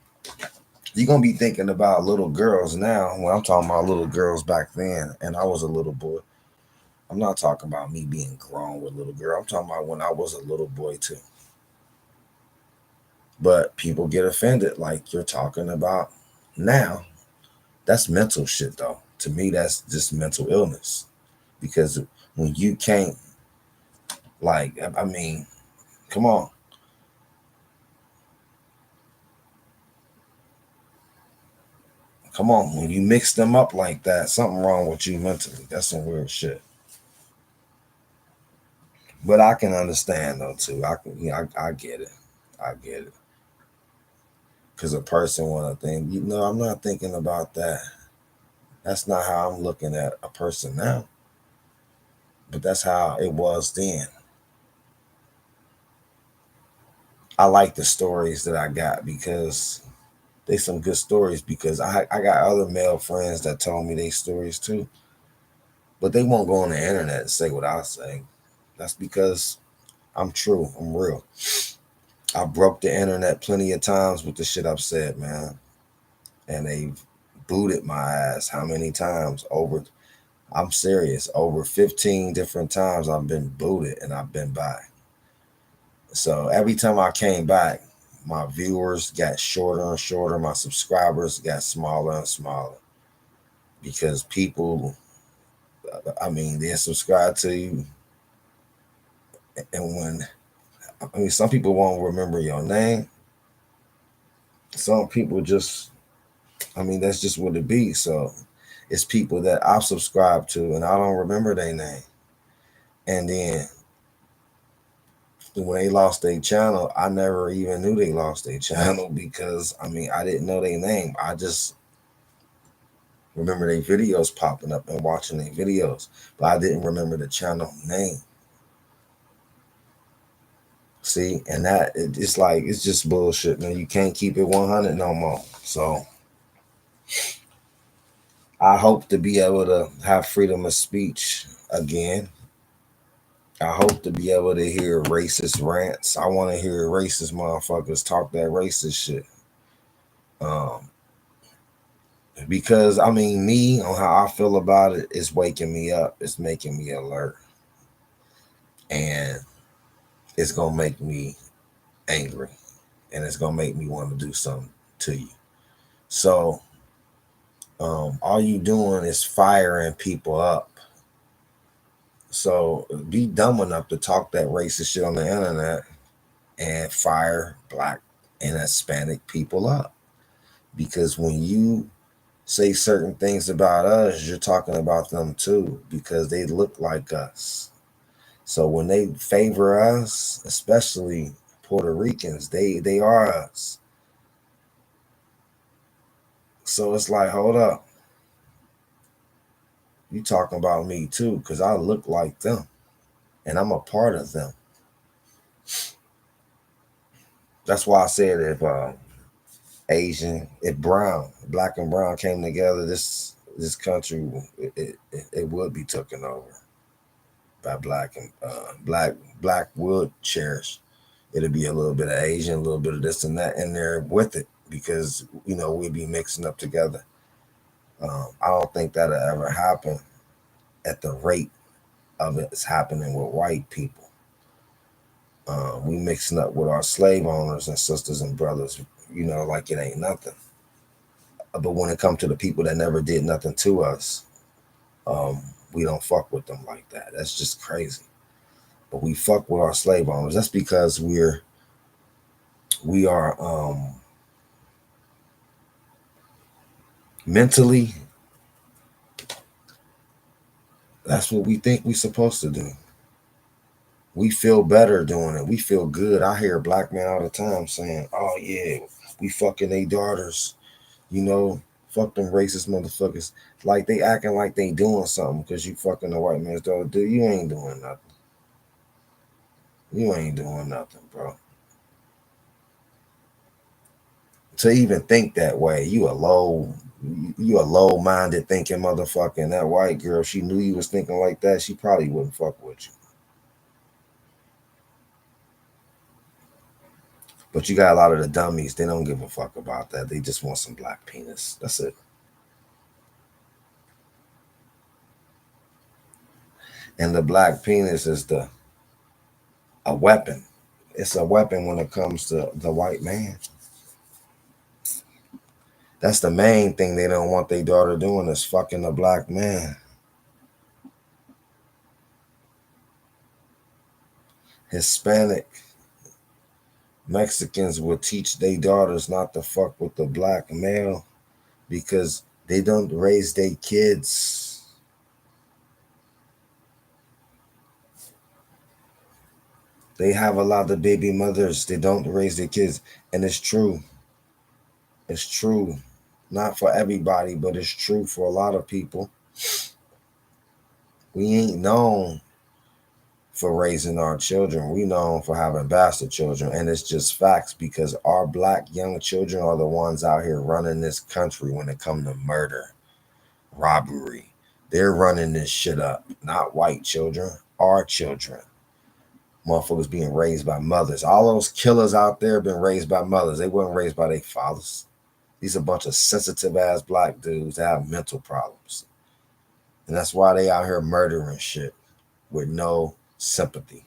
You're going to be thinking about little girls now. When I'm talking about little girls back then, and I was a little boy. I'm not talking about me being grown with little girl. I'm talking about when I was a little boy too. But people get offended like you're talking about now. That's mental shit though. To me, that's just mental illness. Because when you can't, like, I mean, come on. Come on. When you mix them up like that, something wrong with you mentally. That's some weird shit. But I can understand though too. I get it. I get it. Because a person want to think, I'm not thinking about that. That's not how I'm looking at a person now. But that's how it was then. I like the stories that I got because they some good stories because I got other male friends that told me their stories too. But they won't go on the internet and say what I say. That's because I'm true. I'm real. I broke the internet plenty of times with the shit I've said, man. And they've booted my ass how many times over. I'm serious. Over 15 different times I've been booted and I've been back. So every time I came back, my viewers got shorter and shorter. My subscribers got smaller and smaller because people, I mean, they subscribe to you. And some people won't remember your name. Some people just I mean, that's just what it be. So it's people that I've subscribed to and I don't remember their name. And then when they lost their channel, I never even knew they lost their channel because I mean I didn't know their name. I just remember their videos popping up and watching their videos, but I didn't remember the channel name. See, and it's like it's just bullshit, man. You can't keep it 100 no more. So I hope to be able to have freedom of speech again. I hope to be able to hear racist rants. I want to hear racist motherfuckers talk that racist shit. Um, because I mean, me on how I feel about it is waking me up. It's making me alert, and it's gonna make me angry, and it's gonna make me want to do something to you. So, all you doing is firing people up. So be dumb enough to talk that racist shit on the internet and fire black and Hispanic people up. Because when you say certain things about us, you're talking about them too, because they look like us. So when they favor us, especially Puerto Ricans, they are us. So it's like, hold up, you talking about me too, because I look like them and I'm a part of them. That's why I said if black and brown came together, this country it would be taken over by black and black would cherish. It'll be a little bit of Asian, a little bit of this and that in there with it because we'd be mixing up together. I don't think that'll ever happen at the rate of it's happening with white people. We mixing up with our slave owners and sisters and brothers, like it ain't nothing. But when it comes to the people that never did nothing to us, um, we don't fuck with them like that. That's just crazy. But we fuck with our slave owners. That's because we are mentally. That's what we think we're supposed to do. We feel better doing it. We feel good. I hear a black man all the time saying, "Oh yeah, we fucking they daughters." You know, fuck them racist motherfuckers. Like they acting like they doing something because you fucking the white man's daughter. Dude, you ain't doing nothing. You ain't doing nothing, bro. To even think that way, you a low minded thinking motherfucker. And that white girl, she knew you was thinking like that, she probably wouldn't fuck with you. But you got a lot of the dummies, they don't give a fuck about that. They just want some black penis. That's it. And the black penis is the a weapon. It's a weapon when it comes to the white man. That's the main thing they don't want their daughter doing is fucking a black man. Hispanic Mexicans will teach their daughters not to fuck with the black male because they don't raise their kids. They have a lot of baby mothers. They don't raise their kids. And it's true. It's true. Not for everybody, but it's true for a lot of people. We ain't known for raising our children. We known for having bastard children. And it's just facts because our black young children are the ones out here running this country when it comes to murder, robbery. They're running this shit up. Not white children, our children. Motherfuckers being raised by mothers. All those killers out there been raised by mothers. They weren't raised by their fathers. These are a bunch of sensitive ass black dudes that have mental problems. And that's why they out here murdering shit with no sympathy.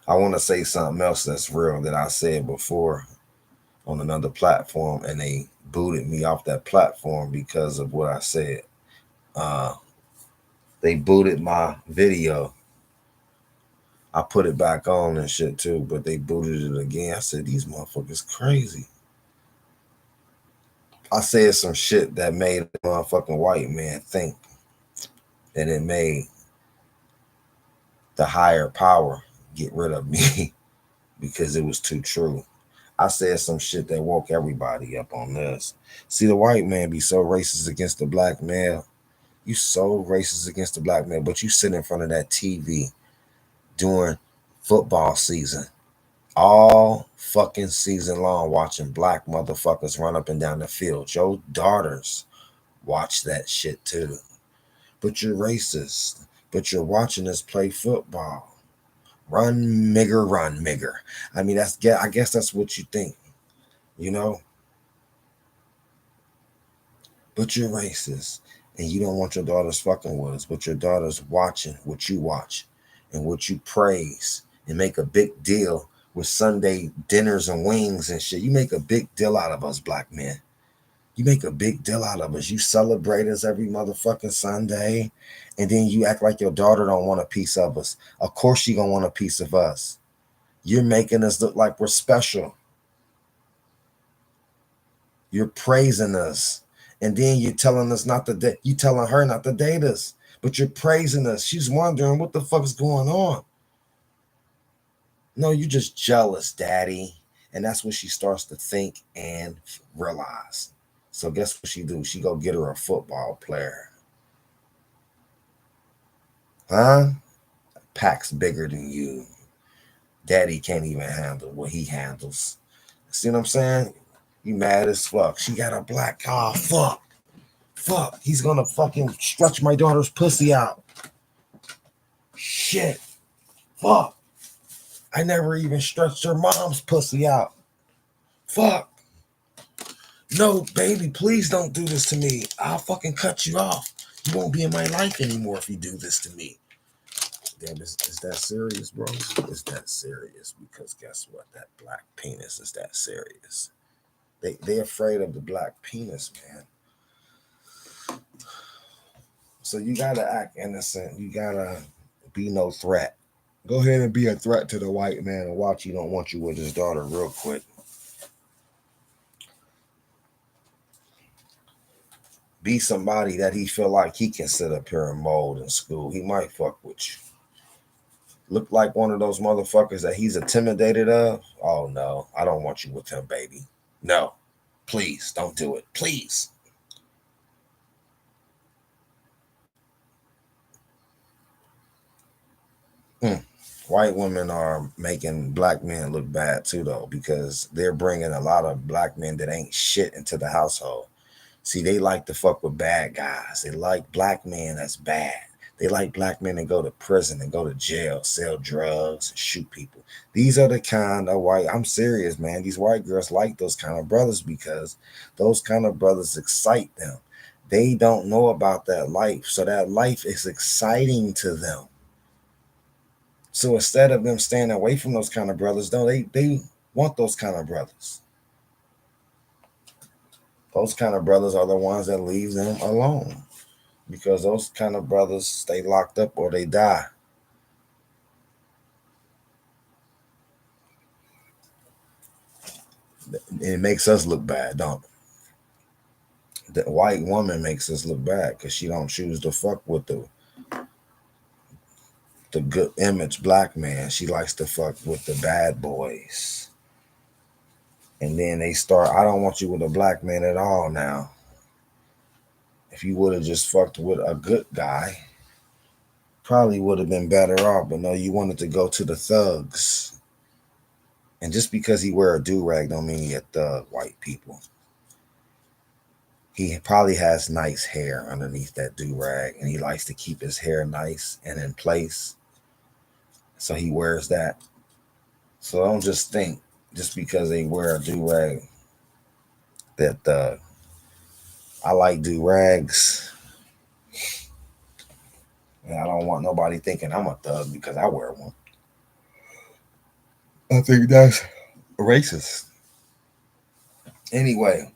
I want to say something else that's real that I said before on another platform, and they booted me off that platform because of what I said. Uh, they booted my video. I put it back on and shit too, but they booted it again. I said, these motherfuckers crazy. I said some shit that made a motherfucking white man think, and it made the higher power get rid of me because it was too true. I said some shit that woke everybody up on this. See, the white man be so racist against the black male. You so racist against the black man, but you sit in front of that TV during football season, all fucking season long, watching black motherfuckers run up and down the field. Your daughters watch that shit too. But you're racist. But you're watching us play football. Run, nigger, run, nigger. I mean, I guess that's what you think, you know? But you're racist. And you don't want your daughters fucking with us, but your daughters watching what you watch and what you praise and make a big deal with Sunday dinners and wings and shit. You make a big deal out of us, black men. You make a big deal out of us. You celebrate us every motherfucking Sunday, and then you act like your daughter don't want a piece of us. Of course she gonna want a piece of us. You're making us look like we're special. You're praising us. And then you're telling us not to date. You telling her not to date us. But you're praising us. She's wondering what the fuck is going on. No, you're just jealous, daddy. And that's what she starts to think and realize. So guess what she do? She go get her a football player. Huh? Pack's bigger than you. Daddy can't even handle what he handles. See what I'm saying? You mad as fuck. She got a black car. Fuck. Fuck. He's gonna fucking stretch my daughter's pussy out. Shit. Fuck. I never even stretched her mom's pussy out. Fuck. No, baby, please don't do this to me. I'll fucking cut you off. You won't be in my life anymore if you do this to me. Damn, is that serious, bro? Is that serious? Because guess what? That black penis is that serious. They're afraid of the black penis, man. So you gotta act innocent. You gotta be no threat. Go ahead and be a threat to the white man and watch he don't want you with his daughter real quick. Be somebody that he feel like he can sit up here and mold in school. He might fuck with you. Look like one of those motherfuckers that he's intimidated of. Oh no, I don't want you with him, baby. No, please don't do it. Please. White women are making black men look bad too, though, because they're bringing a lot of black men that ain't shit into the household. See, they like to fuck with bad guys. They like black men that's bad. They like black men that go to prison and go to jail, sell drugs, and shoot people. These are the kind of white, I'm serious, man. These white girls like those kind of brothers because those kind of brothers excite them. They don't know about that life. So that life is exciting to them. So instead of them staying away from those kind of brothers, though, they want those kind of brothers. Those kind of brothers are the ones that leave them alone because those kind of brothers stay locked up or they die. It makes us look bad, don't it? The white woman makes us look bad because she don't choose to fuck with the good image black man. She likes to fuck with the bad boys. And then they start, I don't want you with a black man at all now. If you would have just fucked with a good guy, probably would have been better off. But no, you wanted to go to the thugs. And just because he wear a do-rag don't mean he a thug, white people. He probably has nice hair underneath that do-rag, and he likes to keep his hair nice and in place. So he wears that. So don't just think just because they wear a do-rag that I like do-rags. And I don't want nobody thinking I'm a thug because I wear one. I think that's racist. Anyway,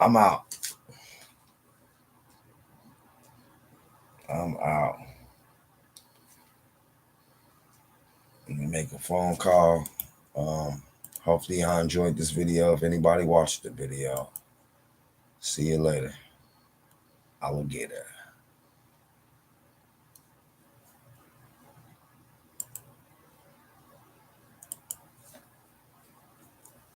I'm out. I'm out. Let me make a phone call. Hopefully y'all enjoyed this video. If anybody watched the video, see you later. Alligator.